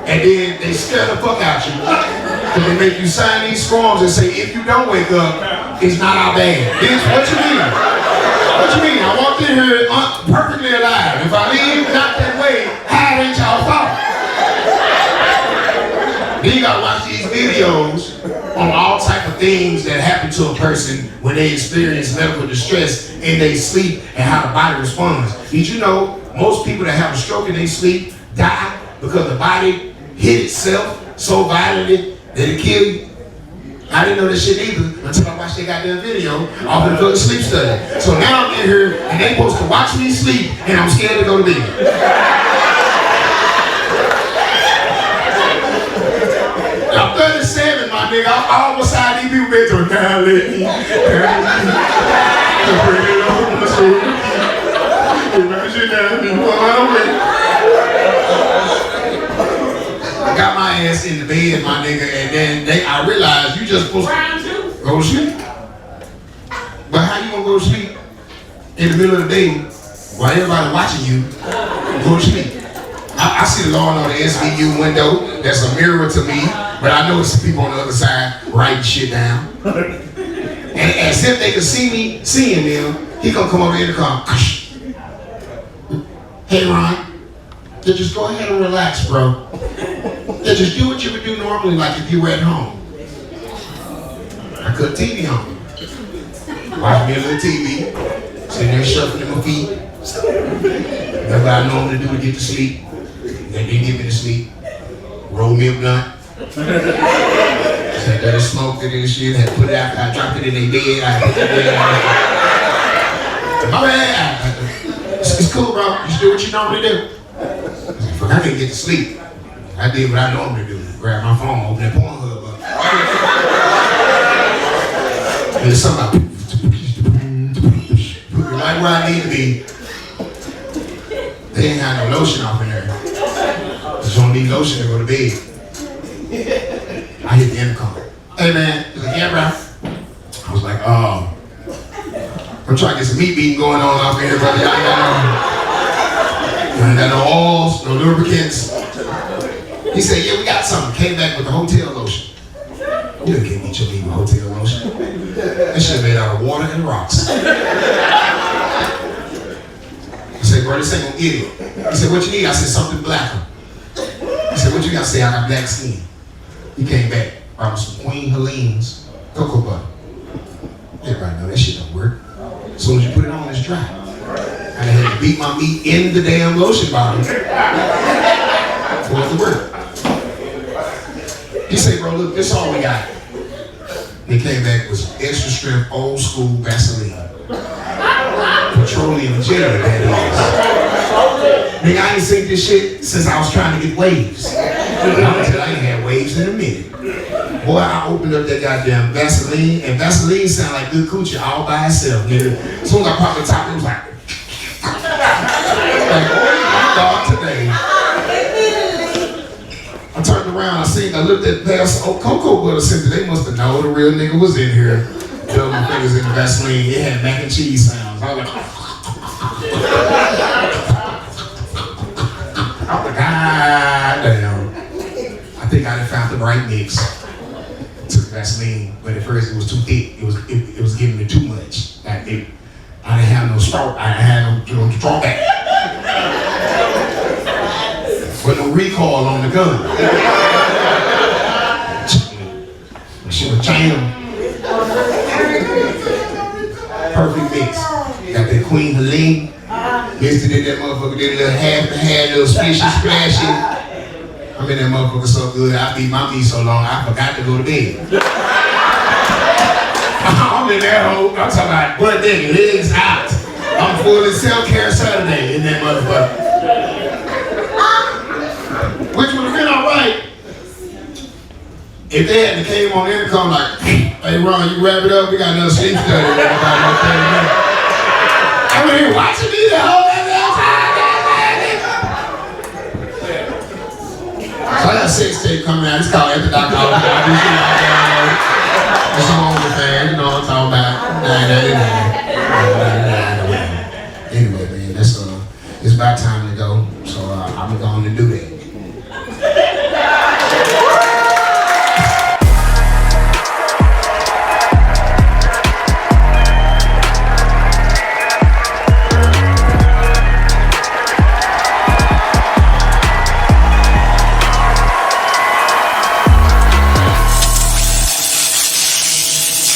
And then they scare the fuck out you. And they make you sign these forms and say, if you don't wake up, it's not our bad. Bitch, what you mean? What you mean? I walked in here perfectly alive. If I leave not that way, how ain't y'all fault? Then you gotta watch these videos on all type of things that happen to a person when they experience medical distress in their sleep and how the body responds. Did you know most people that have a stroke in their sleep die because the body hit itself so violently that it killed you? I didn't know this shit either until I watched that goddamn video off the fucking sleep study. So now I'm in here and they supposed to watch me sleep and I'm scared to go to bed. I'm 37, my nigga. I'm almost out these people been to now lately. I got my ass in the bed, my nigga, and then I realized you just supposed to go to sleep. But how you gonna go to sleep in the middle of the day while everybody watching you go to sleep? I see the lawn on the SVU window. That's a mirror to me. But I know some people on the other side writing shit down. And as if they could see me seeing them, he gonna come over here and come, hey Ron, just go ahead and relax, bro. Just do what you would do normally like if you were at home. I cut TV on. Watch me a little TV, sitting there shuffling my feet. That's what I normally do to get to sleep. They didn't get me to sleep. Roll me a blunt. Said that I smoked it and shit. Had to put it out. I dropped it in their bed. I put it in. My bad. It's cool, bro. You just do what you normally do. I didn't get to sleep. I did what I normally do. Grab my phone, open that Pornhub up. And there's something right where I need to be. They ain't got no lotion off in there. Just don't need lotion to go to bed. I hit the intercom. Hey man, he's like, yeah, bro. I was like, oh. I'm trying to get some meat beating going on out here, brother. Y'all ain't got no oils, no lubricants. He said, yeah, we got something. Came back with the hotel lotion. You didn't get me your meat with hotel lotion. That shit made out of water and rocks. I said, bro, this ain't gonna get it. He said, what you need? I said, something blacker. He said, what you got to say? I got black skin. He came back, brought me some Queen Helene's cocoa butter. Everybody know that shit don't work. As soon as you put it on, it's dry. I had to beat my meat in the damn lotion bottle for it to work. He said, bro, look, this all we got. He came back with some extra strength, old school Vaseline. Petroleum jelly, that is. Nigga, I ain't seen this shit since I was trying to get waves. Until I ain't had waves in a minute. Boy, I opened up that goddamn Vaseline, and Vaseline sound like good coochie all by itself, nigga. As soon as I popped the top, it was like, oh my God, today. I turned around, I looked at past cocoa butter center. They must have known the real nigga was in here. Put my fingers in the Vaseline. It had mac and cheese sounds. I was like, God damn. I think I found the right mix. Took Vaseline, but at first it was too thick. It was giving me too much. Like I didn't have no straw. I had no straw back. With no recoil on the gun. She was chain. Perfect mix. Got that Queen Helene. Mixed it in that motherfucker, did a little half and half, little splishy, splashy. I mean, that motherfucker so good, I beat my meat so long, I forgot to go to bed. I'm in that hole, I'm talking about butt naked, legs out. I'm fully self-care Saturday in that motherfucker. Which would have been alright if they hadn't came on the intercom like, hey Ron, you wrap it up, we got another sleep study in about 30 minutes. I was here watching me the whole damn time. So I got a sex tape coming out. It's called At the Doctor. It's on the fan, you know what I'm talking about. Anyway, man, that's it's about time to go. So I'm going to do that.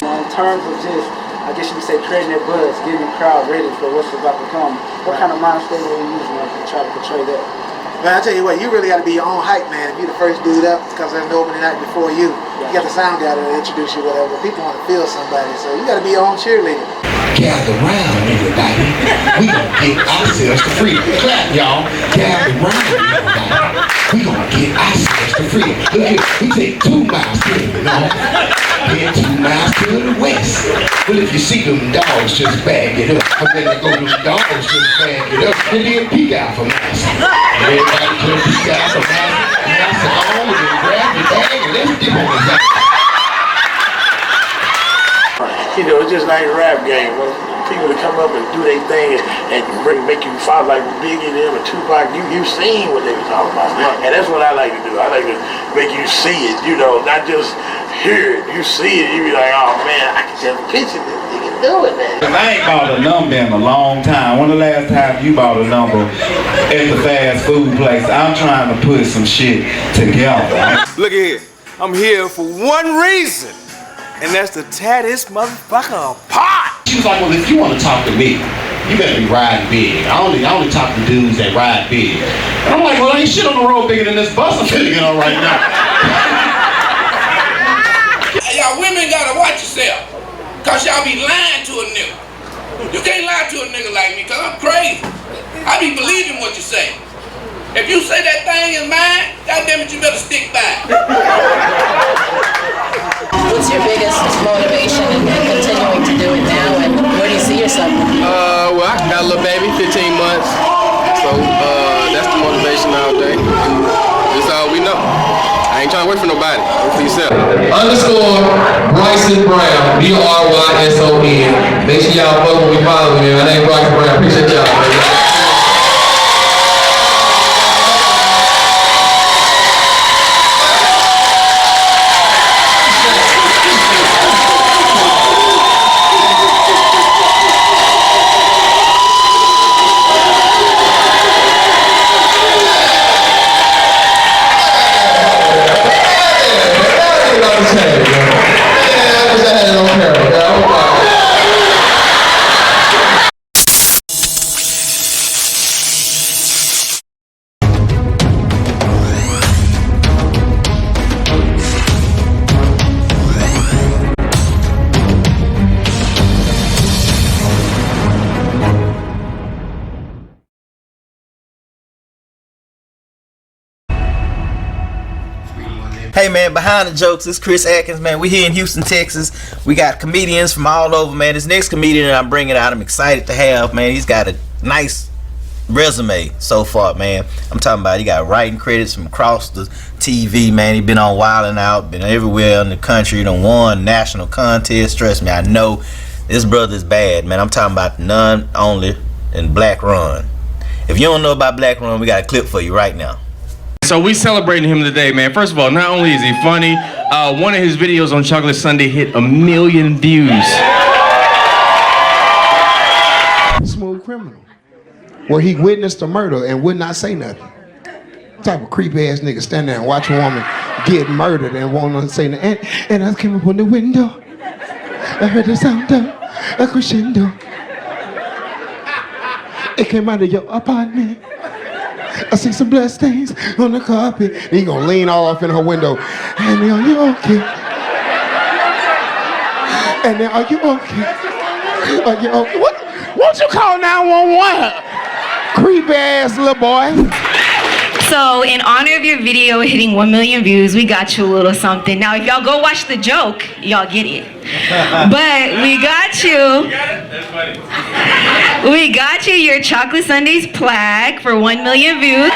In terms of just, I guess you could say, creating that buzz, getting the crowd ready for what's about to come, what kind of mind state are you using to try to portray that? Man, I tell you what, you really got to be your own hype man. If you're the first dude up, because there's no opening night before you, you got the sound guy to introduce you, whatever. People want to feel somebody, so you got to be your own cheerleader. Gather round, everybody. We gonna get ourselves to freedom. Clap, y'all. Gather round, everybody. We gonna get ourselves to freedom. Look here, we take 2 miles to the north, then 2 miles to the west. Well, if you see them dogs, just bag it up. And then they go to the dogs, just bag it up. Then they peek out from us. Everybody just peek out from us. And I said, oh, then grab your bag and let's dip on the side. You know, it's just like a rap game. When people to come up and do their thing and make you follow like Biggie them and Tupac, you seen what they were talking about. And that's what I like to do. I like to make you see it, you know, not just hear it. You see it, you be like, oh man, I can just picture this nigga doing that. I ain't bought a number in a long time. When the last time you bought a number at the fast food place? I'm trying to put some shit together. Look here, I'm here for one reason, and that's to tear this motherfucker apart. She was like, well, if you want to talk to me, you better be riding big. I only talk to dudes that ride big. And I'm like, well, ain't shit on the road bigger than this bus I'm sitting on right now. Y'all women gotta watch yourself, cause y'all be lying to a nigga. You can't lie to a nigga like me, cause I'm crazy. I be believing what you say. If you say that thing is mine, goddamn it, you better stick by it. What's your biggest motivation in continuing to do it now, and where do you see yourself? Well, I got a little baby, 15 months, so that's the motivation all day. That's all we know. I ain't trying to wait for nobody. Wait for yourself. _ Bryson Brown, BRYSON. Make sure y'all fuck with me, follow me. My name is Bryson Brown. Appreciate y'all, baby. Hey man, behind the jokes, it's Chris Atkins, man. We here in Houston, Texas. We got comedians from all over, man. This next comedian that I'm bringing out, I'm excited to have, man. He's got a nice resume so far, man. I'm talking about he got writing credits from across the TV, man. He been on Wild 'N Out, been everywhere in the country, done won national contests. Trust me, I know this brother's bad, man. I'm talking about none only and BLAQ RON. If you don't know about BLAQ RON, we got a clip for you right now. So we celebrating him today, man. First of all, not only is he funny, one of his videos on Chocolate Sunday hit 1 million views. Smooth criminal. Where he witnessed a murder and would not say nothing. Type of creepy ass nigga stand there and watch a woman get murdered and won't say nothing. And I came up on the window. I heard the sound of a crescendo. It came out of your apartment. I see some blood stains on the carpet. He gonna lean all off in her window. And then, are you okay? And then, are you okay? Are you okay? What? Won't you call 911? Creepy ass little boy. So in honor of your video hitting 1 million views, we got you a little something. Now if y'all go watch the joke, y'all get it. But we got you. We got you your Chocolate Sundays plaque for 1 million views.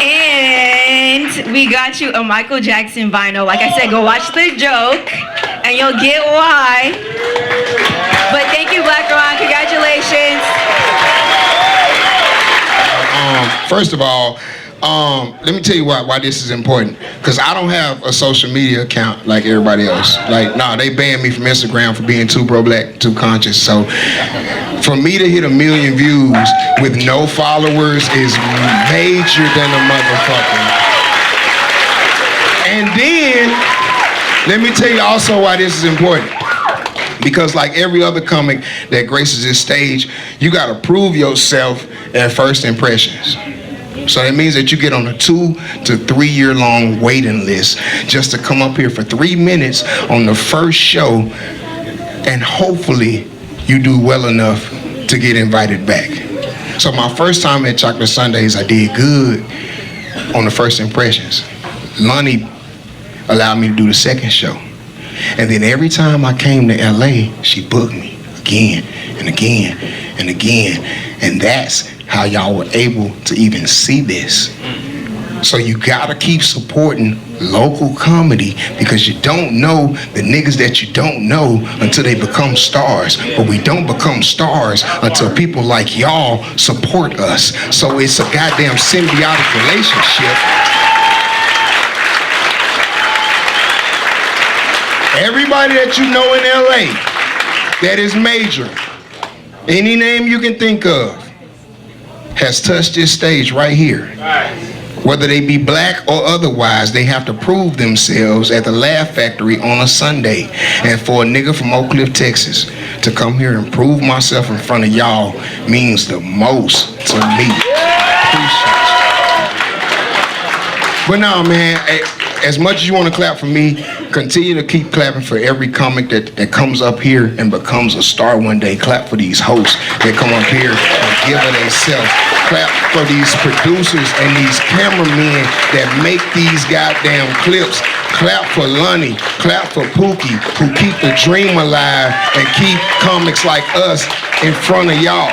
And we got you a Michael Jackson vinyl. Like I said, go watch the joke and you'll get why. But thank you, BLAQ RON. Congratulations. First of all, let me tell you why this is important. Because I don't have a social media account like everybody else. Like, nah, they banned me from Instagram for being too pro-black, too conscious. So for me to hit 1 million views with no followers is major than a motherfucker. And then, let me tell you also why this is important. Because like every other comic that graces this stage, you gotta prove yourself at first impressions. So that means that you get on a 2 to 3 year long waiting list just to come up here for 3 minutes on the first show, and hopefully you do well enough to get invited back. So my first time at Chocolate Sundays, I did good on the first impressions. Lonnie allowed me to do the second show. And then every time I came to LA, she booked me again and again and again. And that's how y'all were able to even see this. So you gotta keep supporting local comedy, because you don't know the niggas that you don't know until they become stars. But we don't become stars until people like y'all support us. So it's a goddamn symbiotic relationship. Everybody that you know in LA that is major, any name you can think of, has touched this stage right here. Whether they be black or otherwise, they have to prove themselves at the Laugh Factory on a Sunday. And for a nigga from Oak Cliff, Texas, to come here and prove myself in front of y'all means the most to me. Appreciate you. But no, man, as much as you want to clap for me, continue to keep clapping for every comic that comes up here and becomes a star one day. Clap for these hosts that come up here and give it themselves. Clap for these producers and these cameramen that make these goddamn clips. Clap for Lonnie. Clap for Pookie, who keep the dream alive and keep comics like us in front of y'all.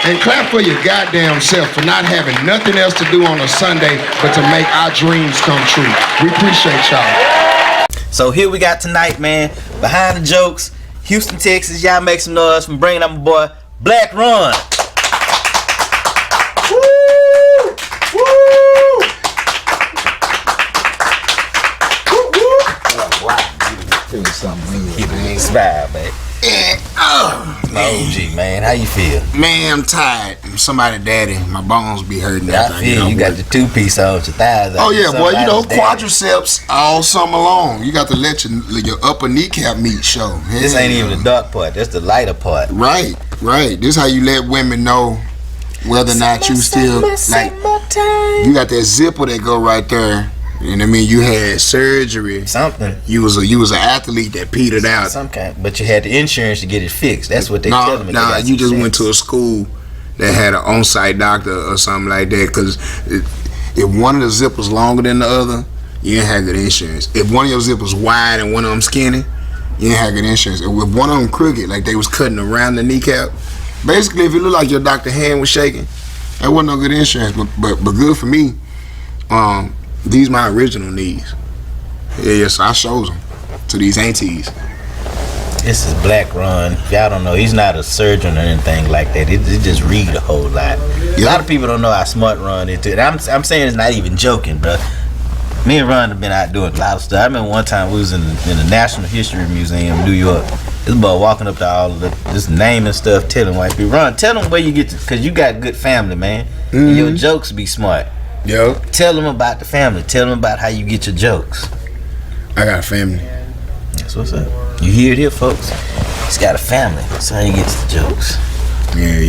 And clap for your goddamn self for not having nothing else to do on a Sunday but to make our dreams come true. We appreciate y'all. So here we got tonight, man. Behind the jokes, Houston, Texas. Y'all make some noise from bringing up my boy BLAQ RON. Woo! Woo! Woo! Oh, wow. Feel something in you. Smile, man. My OG, man. How you feel? Man, I'm tired. I'm somebody's daddy. My bones be hurting. Yeah, I feel you got your 2-piece on, your thighs out. Oh yeah, boy. You know, quadriceps all summer long. You got to let your upper kneecap meat show. Yeah. This ain't even the dark part. That's the lighter part. Right, right. This how you let women know whether or not you still like. You got that zipper that go right there. You know what I mean? You had surgery. Something. You was an athlete that petered out. Some kind. But you had the insurance to get it fixed. That's what they telling me. Nah, you just went to a school that had an on-site doctor or something like that. Because if one of the zippers longer than the other, you ain't have good insurance. If one of your zippers wide and one of them skinny, you ain't have good insurance. If one of them crooked, like they was cutting around the kneecap, basically if it looked like your doctor's hand was shaking, that wasn't no good insurance. But good for me. These my original knees. Yeah, so I shows them to these aunties. This is BLAQ RON. If y'all don't know, he's not a surgeon or anything like that. He just read a whole lot. A lot of people don't know how smart Ron is. And I'm saying it's not even joking, bro. Me and Ron have been out doing a lot of stuff. I remember one time we was in the National History Museum in New York. This boy walking up to all of the just naming stuff, telling white people, Ron, tell them where you get to, because you got good family, man. And your jokes be smart. Yo. Tell them about the family. Tell them about how you get your jokes. I got a family. That's what's up. You hear it here, folks. He's got a family. That's how he gets the jokes. Yeah.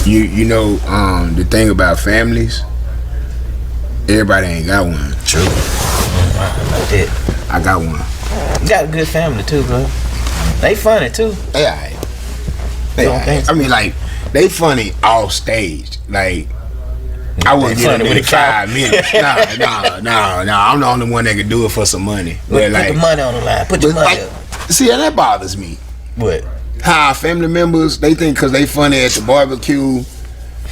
You know, the thing about families, everybody ain't got one. True. Like that. I got one. You got a good family too, bro. They funny too. They alright. I mean, like, they funny off stage. Like, I wouldn't get them in 5 minutes. No. I'm the only one that can do it for some money. Put the money on the line. Put your money up. See, that bothers me. What? How family members, they think because they funny at the barbecue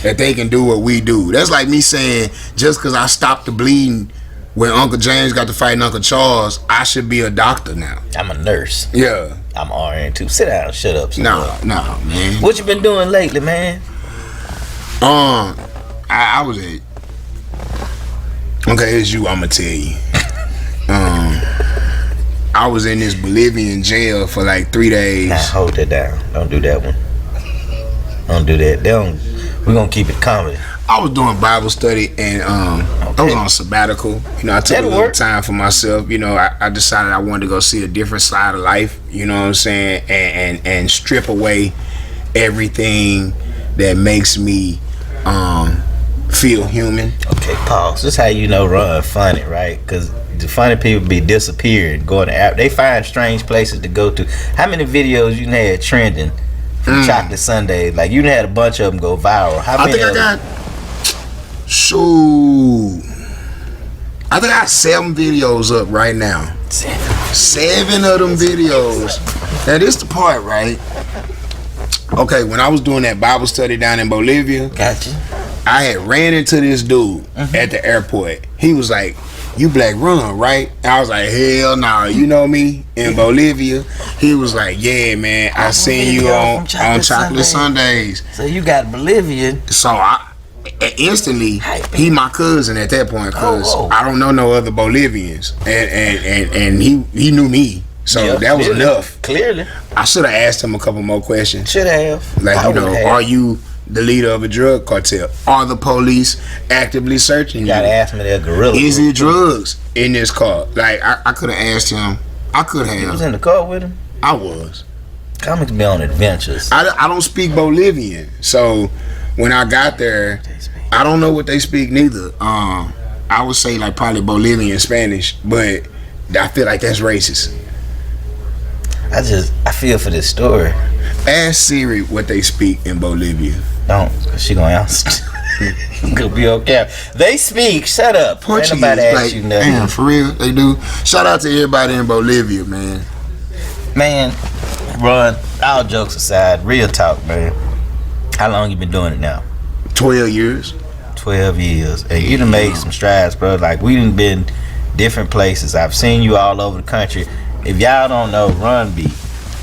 that they can do what we do. That's like me saying, just because I stopped the bleeding when Uncle James got to fighting Uncle Charles, I should be a doctor now. I'm a nurse. Yeah. I'm RN too. Sit down and shut up. No, man. What you been doing lately, man? I was at... Okay, it's you, I'ma tell you. I was in this Bolivian jail for like 3 days. Nah, hold that down. Don't do that one. Don't do that. We're gonna keep it comedy. I was doing Bible study and I was on sabbatical. You know, I took a little time for myself. You know, I decided I wanted to go see a different side of life. You know what I'm saying? And strip away everything that makes me feel human. Okay, pause. This is how you know Ron funny, right? Because the funny people be disappearing, going to app. They find strange places to go to. How many videos you had trending from Chocolate Sunday? Like you had a bunch of them go viral. How many? I got 7 videos up right now. 7 of them videos. Now this the part, right? Okay, when I was doing that Bible study down in Bolivia, gotcha. I had ran into this dude at the airport. He was like, "You BLAQ RON, right?" And I was like, "Hell no, you know me in Bolivia." He was like, "Yeah, man, I seen you on Chocolate Sundays." So you got Bolivian. So I instantly, he my cousin at that point, cause I don't know no other Bolivians, and he knew me. So that was enough. Clearly, I should have asked him a couple more questions. Should have. Like, are you the leader of a drug cartel? Are the police actively searching you? Gotta ask me that gorilla. Is it drugs in this car? Like, I could have asked him. I could have. You was in the car with him? I was. Comics be on adventures. I don't speak Bolivian, so when I got there, I don't know what they speak neither. I would say like probably Bolivian Spanish, but I feel like that's racist. I feel for this story. Ask Siri what they speak in Bolivia. Don't, cause she gonna answer. Gonna be okay. They speak. Shut up. Portuguese. Ain't nobody ask you nothing. Damn, for real, they do. Shout out to everybody in Bolivia, man. Man, Ron, all jokes aside, real talk, man. How long you been doing it now? 12 years. 12 years. Hey, you done made some strides, bro. Like, we done been different places. I've seen you all over the country. If y'all don't know, Ron be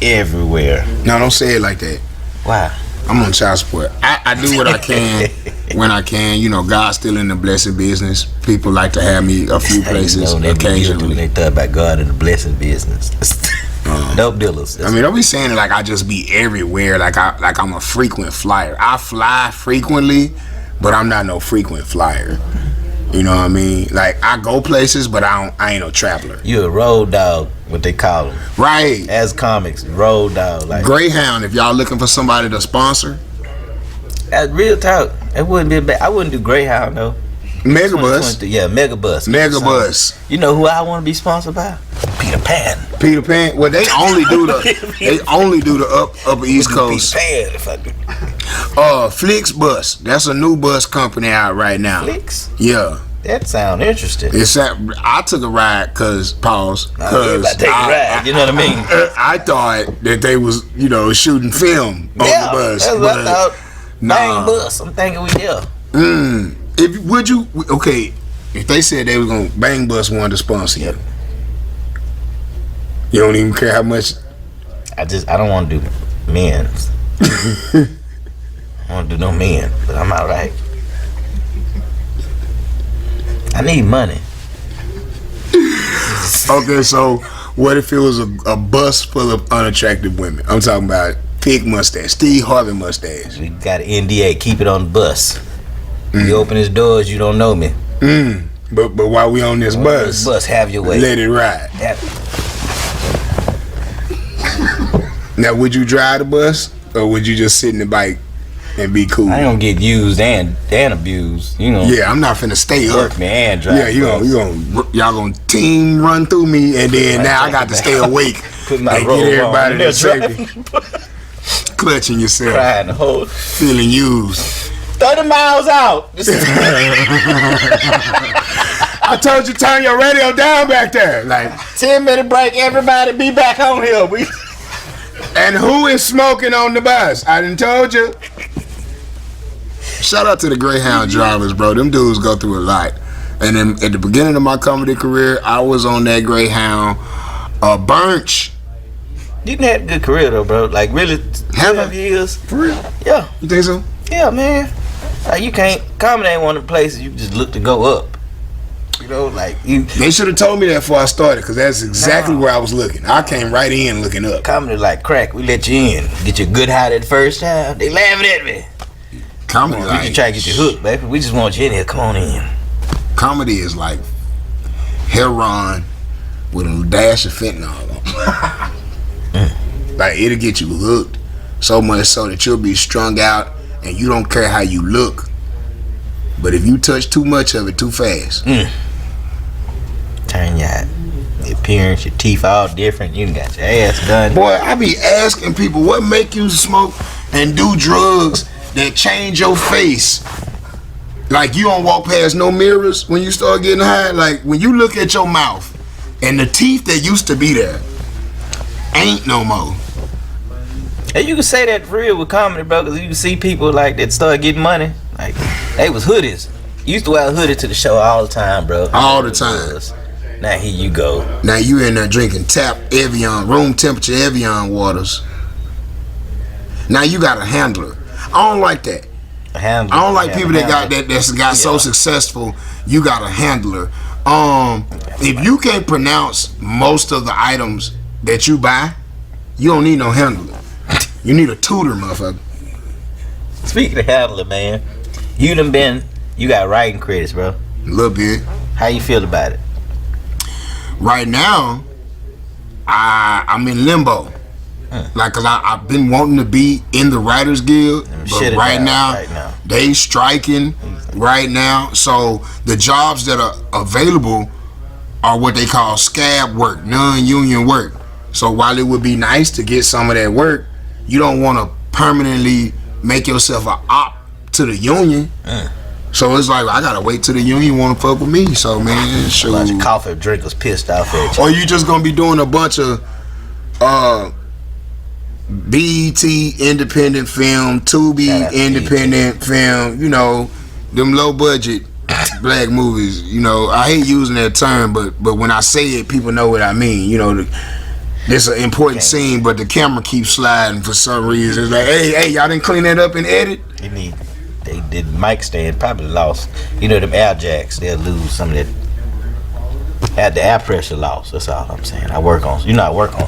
everywhere. No, don't say it like that. Why? I'm on child support. I do what I can when I can. You know, God's still in the blessing business. People like to have me a few places occasionally. They talk about God in the blessing business. Dope dealers. I mean, don't be saying it like I just be everywhere. Like I'm a frequent flyer. I fly frequently, but I'm not no frequent flyer. You know what I mean? Like, I go places, but I ain't no traveler. You a road dog, what they call them. Right. As comics, road dog. Like Greyhound, if y'all looking for somebody to sponsor. Real talk, it wouldn't be bad. I wouldn't do Greyhound, though. Megabus. Yeah, Megabus. Megabus. You know who I want to be sponsored by? Peter Pan. Peter Pan. Well, they only do the upper East Coast. Peter Pan, if I do. Flix Bus. That's a new bus company out right now. Flix? Yeah. That sound interesting. I took a ride because you know what I mean? I thought that they was, shooting film on the bus. That's what I thought. Bang bus. I'm thinking we there. If they said they was gonna Bang Bus wanted to sponsor you, you don't even care how much. I don't want to do men's. I don't want to do no men, but I'm all right. I need money. Okay, so what if it was a bus full of unattractive women? I'm talking about pig mustache, Steve Harvey mustache. We got an NDA. Keep it on the bus. You open his doors, you don't know me. But while we on this bus, have your way. Let it ride. Now, would you drive the bus, or would you just sit in the bike and be cool? I ain't gonna get used and abused. You know. Yeah, I'm not finna stay work up. me and drive. Yeah, y'all gonna team run through me, and then now I got to stay awake Put my and robe get everybody on. to safety. Clutching yourself, Crying the whole, feeling used. 30 miles out. I told you turn your radio down back there. Like 10-minute break. Everybody be back on here. And who is smoking on the bus? I done told you. Shout out to the Greyhound drivers, bro. Them dudes go through a lot. And then at the beginning of my comedy career, I was on that Greyhound. Bunch. You had a good career though, bro. Like really, 12 years. For real? Yeah. You think so? Yeah, man. Like you can't. Comedy ain't one of the places you just look to go up. You know, like you. They should have told me that before I started, because that's exactly where I was looking. I came right in looking up. Comedy like crack. We let you in, get you good high that first time. They laughing at me. Comedy, we just try to get you hooked, baby. We just want you in here. Come on in. Comedy is like heroin with a dash of fentanyl on. Like it'll get you hooked so much so that you'll be strung out and you don't care how you look. But if you touch too much of it too fast, turn your appearance, your teeth all different. You got your ass done. Boy, I be asking people what make you smoke and do drugs that change your face. Like you don't walk past no mirrors when you start getting high. Like when you look at your mouth and the teeth that used to be there ain't no more. And you can say that for real with comedy, bro, because you can see people like that start getting money. Like they was hoodies. You used to wear a hoodie to the show all the time, bro. All the time. Now here you go. Now you in there drinking tap Evian, room temperature Evian waters. Now you got a handler. I don't like that. A handler. I don't like people that got so successful. You got a handler. If you can't pronounce most of the items that you buy, you don't need no handler. You need a tutor, motherfucker. Speaking of handler, man, you got writing credits, bro. A little bit. How you feel about it? Right now, I'm in limbo. Like, cause I've been wanting to be in the Writers Guild, but right now they striking right now. So the jobs that are available are what they call scab work, non-union work. So while it would be nice to get some of that work, you don't want to permanently make yourself an op to the union. So it's like I gotta wait till the union want to fuck with me. So man, a bunch of coffee drinkers pissed off at you. Or you just gonna be doing a bunch of BET independent film, Tubi independent film, you know, them low budget black movies. You know, I hate using that term, but when I say it, people know what I mean. You know, this an important scene, but the camera keeps sliding for some reason. It's like, hey, y'all didn't clean that up and edit. They did mic stand, probably lost. You know, them air jacks, they'll lose some of that. Had the air pressure loss. That's all I'm saying. I work on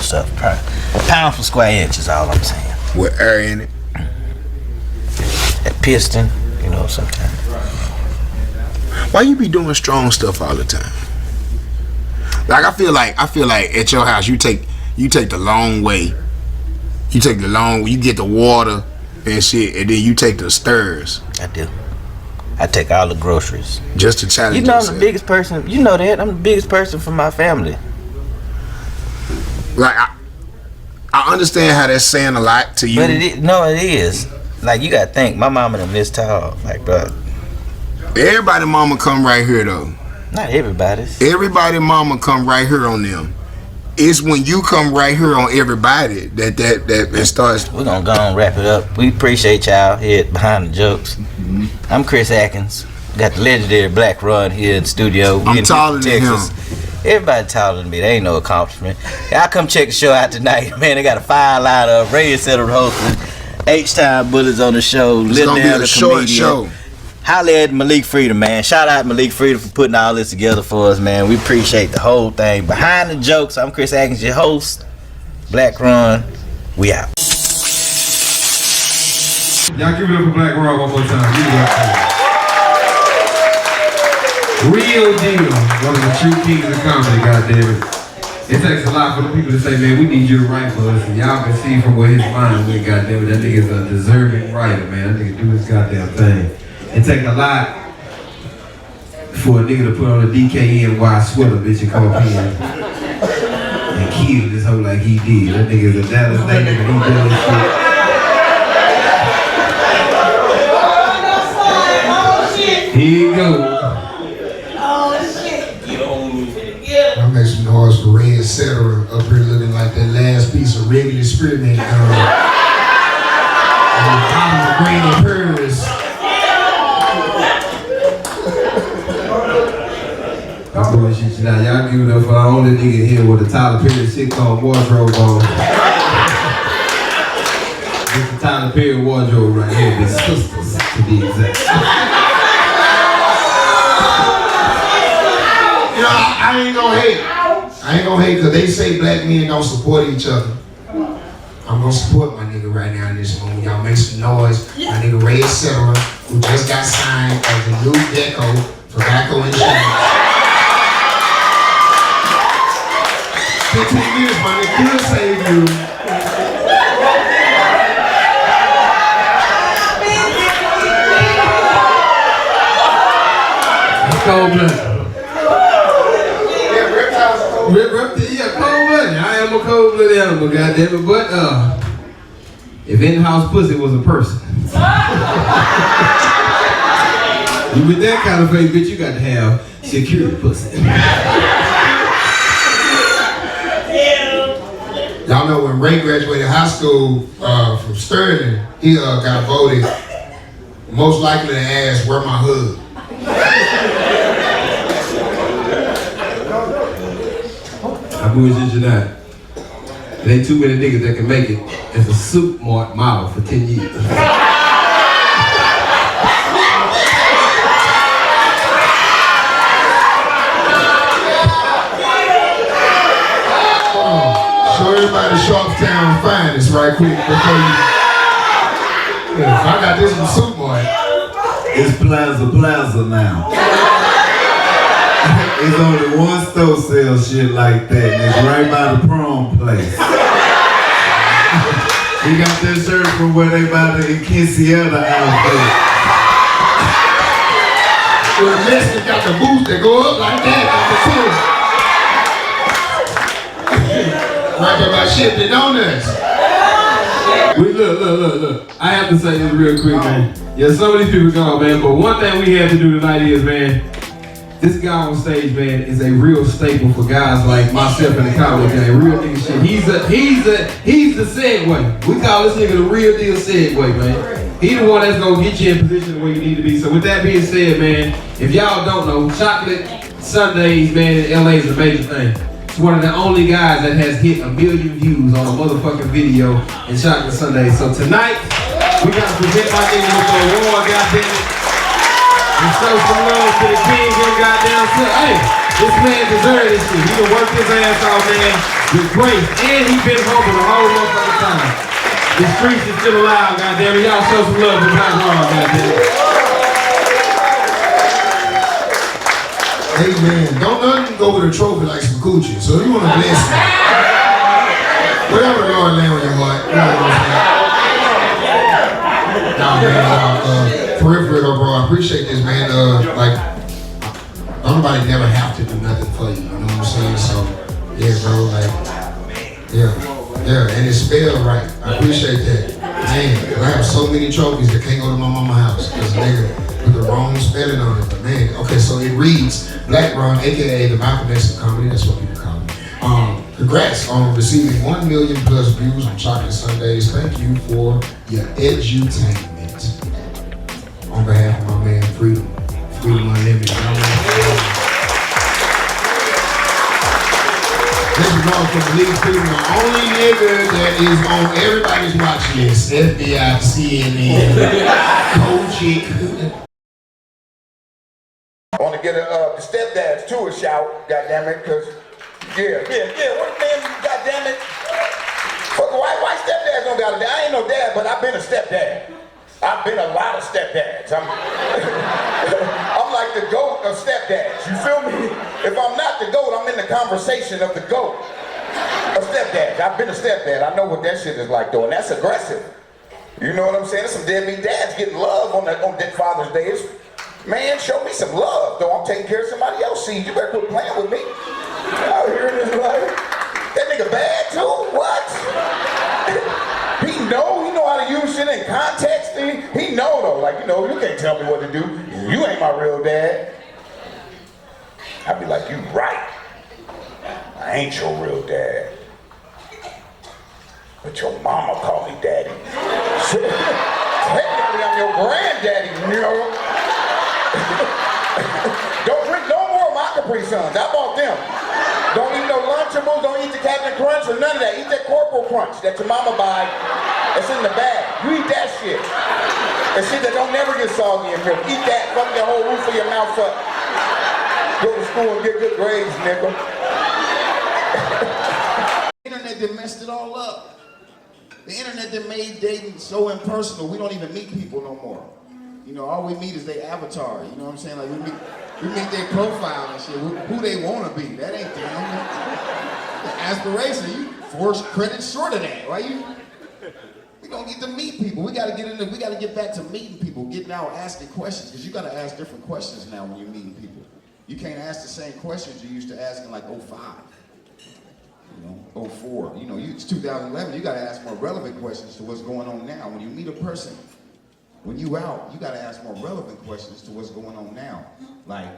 stuff. Pound for square inch is all I'm saying. With air in it. That piston, you know, sometimes. Why you be doing strong stuff all the time? Like I feel like at your house you take the long way. You take the long way. You get the water and shit, and then you take the stirs. I do. I take all the groceries. Just to challenge you know yourself. I'm the biggest person. You know that. I'm the biggest person for my family. Like, I understand how that's saying a lot to you. But it is. Like, you gotta think, my mama them this tall. Like, bro. Everybody mama come right here, though. Not everybody's. Everybody mama come right here on them. It's when you come right here on everybody that it starts. We're gonna go and wrap it up. We appreciate y'all here at Behind the Jokes. I'm Chris Atkins. Got the legendary BLAQ RON here in the studio. I'm taller than him. Everybody taller than me. They ain't no accomplishment. Y'all come check the show out tonight, man. They got a fire lineup. Ray settled hosting. H-Time Bullets on the show. It's gonna be a short show. Holla at Malik Freedom, man. Shout out Malik Freedom for putting all this together for us, man. We appreciate the whole thing. Behind the jokes, I'm Chris Atkins, your host. BLAQ RON, we out. Y'all give it up for BLAQ RON one more time. Give it up. Real deal. One of the true kings of comedy, goddammit. It takes a lot for the people to say, man, we need you to write for us. And y'all can see from where his mind went, goddammit. That nigga's a deserving writer, man. That nigga do his goddamn thing. It take a lot for a nigga to put on a DKNY sweater, bitch, and come up here and kill this hoe like he did. That nigga's a Dallas native and he doing this shit. Here you go. I make some noise for Red Cetera up here looking like that last piece of regular spearmint and the bottom of green and pearls. I'm bullshit you now. Y'all give it up for the only nigga here with a Tyler Perry sitcom wardrobe on. This is Tyler Perry wardrobe right here. The sisters, to be exact. You know, I ain't gonna hate. I ain't gonna hate because they say black men don't support each other. I'm gonna support my nigga right now in this moment. Y'all make some noise. My nigga Ray Cetera, who just got signed as the new Deco Tobacco Insurance. 15 years, my nigga, could save you. That's cold blooded. Yeah, cold blooded. I am a cold blooded animal, goddammit. But if in-house pussy was a person, you with that kind of face, bitch, you got to have security pussy. Y'all know when Ray graduated high school from Sterling, he got voted most likely to ask, where my hood? I bullshit you not. There ain't too many niggas that can make it as a suit model for 10 years. Show everybody Sharpstown finest right quick before you. Yeah, I got this from Suit Boy. It's Plaza now. It's only one store sells shit like that, and it's right by the prom place. He got that shirt from where they buy the Quinceañera outfit. Well, Mexican got the boots that go up like that on the too. Right there by Shipley Donuts. Look. I have to say this real quick, man. Yeah, some of these people gone, man, but one thing we have to do tonight is, man, this guy on stage, man, is a real staple for guys like myself in the comedy game. Real nigga shit. He's the segue. We call this nigga the real deal segue, man. He the one that's gonna get you in position where you need to be. So with that being said, man, if y'all don't know, Chocolate Sundays, man, in LA is a major thing. It's one of the only guys that has hit 1 million views on a motherfucking video in Chocolate Sundays. So tonight, we gotta present my nigga with the award, goddammit. And show some love to the king and goddamn self. Hey, this man deserves this shit. He done worked his ass off, man, with grace. And he been humble the whole motherfucking time. The streets is still alive, goddammit. Y'all show some love to BLAQ RON, goddammit. Hey man, don't nothing go with a trophy like some coochie. So you wanna bless me. Whatever the Lord lay on your heart, you know what I'm saying? Nah, man, for real, bro, I appreciate this, man. Like, nobody never have to do nothing for you, you know what I'm saying? So, yeah, bro, like, yeah, and it's spelled right. I appreciate that. Man, I have so many trophies that can't go to my mama's house because nigga put the wrong spelling on it. But man, okay, so it reads BLAQ RON, aka the Malcolm X of comedy. That's what people call me. Congrats on receiving 1 million plus views on Chocolate Sundays. Thank you for your edutainment. On behalf of my man Freedom Unlimited. know from these people, the only nigga that is on everybody's watch list, FBI, CNN, Kojic. I want to get the stepdads too a shout, goddammit, because, yeah, man, goddammit. Fuck, why stepdads don't got a dad? I ain't no dad, but I've been a stepdad. I've been a lot of stepdads. I'm like the GOAT of stepdads, you feel me? If I'm not the GOAT, I'm in the conversation of the GOAT of stepdads. I've been a stepdad, I know what that shit is like though, and that's aggressive. You know what I'm saying? There's some deadbeat dads getting love on that Father's Day. Man, show me some love, though. I'm taking care of somebody else's seed. You better quit playing with me. Out here in this life. That nigga bad too? What? He know how to use shit in context. He know though, like, you can't tell me what to do. You ain't my real dad. I'd be like, you right. I ain't your real dad. But your mama call me daddy. Technically, I'm your granddaddy, you know? Don't drink no more of my Capri Suns. I bought them. Don't eat no Lunchables, don't eat the Captain Crunch or none of that. Eat that Corporal Crunch that your mama buy. That's in the bag. You eat that shit. That shit that don't never get soggy in milk. Eat that, fuck the whole roof of your mouth up. Go to school and get good grades, nigga. The internet that messed it all up. The internet that made dating so impersonal, we don't even meet people no more. All we meet is their avatar, you know what I'm saying? Like we meet their profile and shit, who they want to be. That ain't the aspiration. You force credit short of that, right? We don't get to meet people. We gotta get back to meeting people, getting out, asking questions, because you gotta ask different questions now when you're meeting people. You can't ask the same questions you used to ask in like 05. 04. It's 2011, you gotta ask more relevant questions to what's going on now. When you meet a person, when you out, you gotta ask more relevant questions to what's going on now. Like,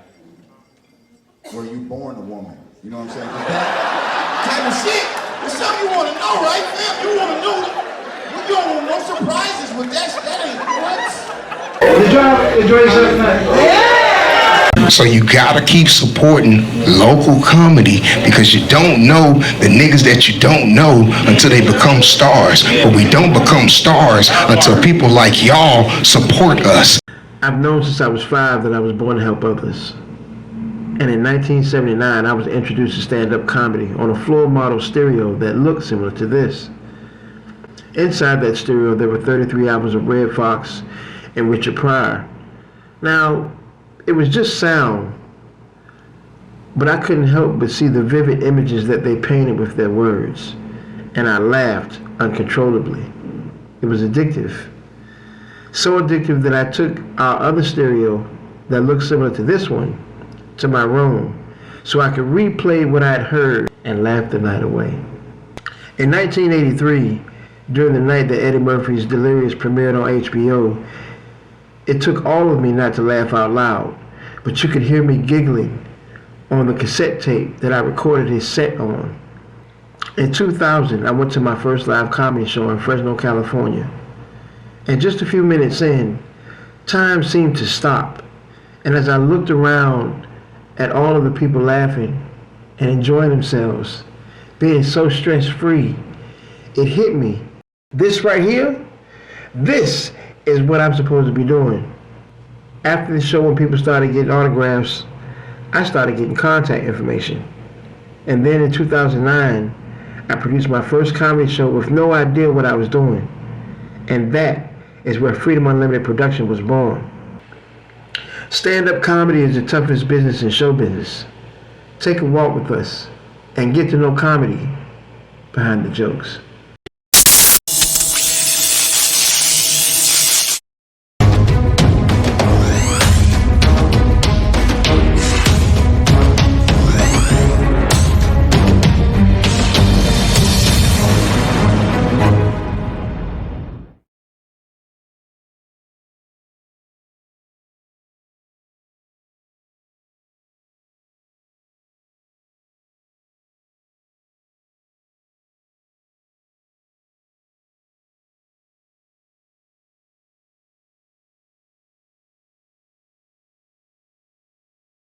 were you born a woman? You know what I'm saying? That type of shit, it's something you wanna know, right, fam? You wanna know that. You don't want no surprises with that ain't what? Did y'all enjoy yourself tonight? Yeah! So you gotta keep supporting local comedy because you don't know the niggas that you don't know until they become stars. But we don't become stars until people like y'all support us. I've known since I was 5 that I was born to help others. And in 1979, I was introduced to stand-up comedy on a floor model stereo that looked similar to this. Inside that stereo, there were 33 albums of Red Fox and Richard Pryor. Now, it was just sound, but I couldn't help but see the vivid images that they painted with their words, and I laughed uncontrollably. It was addictive. So addictive that I took our other stereo that looked similar to this one to my room so I could replay what I had heard and laugh the night away. In 1983, during the night that Eddie Murphy's Delirious premiered on HBO, it took all of me not to laugh out loud, but you could hear me giggling on the cassette tape that I recorded his set on. In 2000, I went to my first live comedy show in Fresno, California. And just a few minutes in, time seemed to stop. And as I looked around at all of the people laughing and enjoying themselves, being so stress-free, it hit me. This right here, this is what I'm supposed to be doing. After the show, when people started getting autographs, I started getting contact information. And then in 2009, I produced my first comedy show with no idea what I was doing. And that is where Freedom Unlimited Production was born. Stand-up comedy is the toughest business in show business. Take a walk with us and get to know comedy behind the jokes.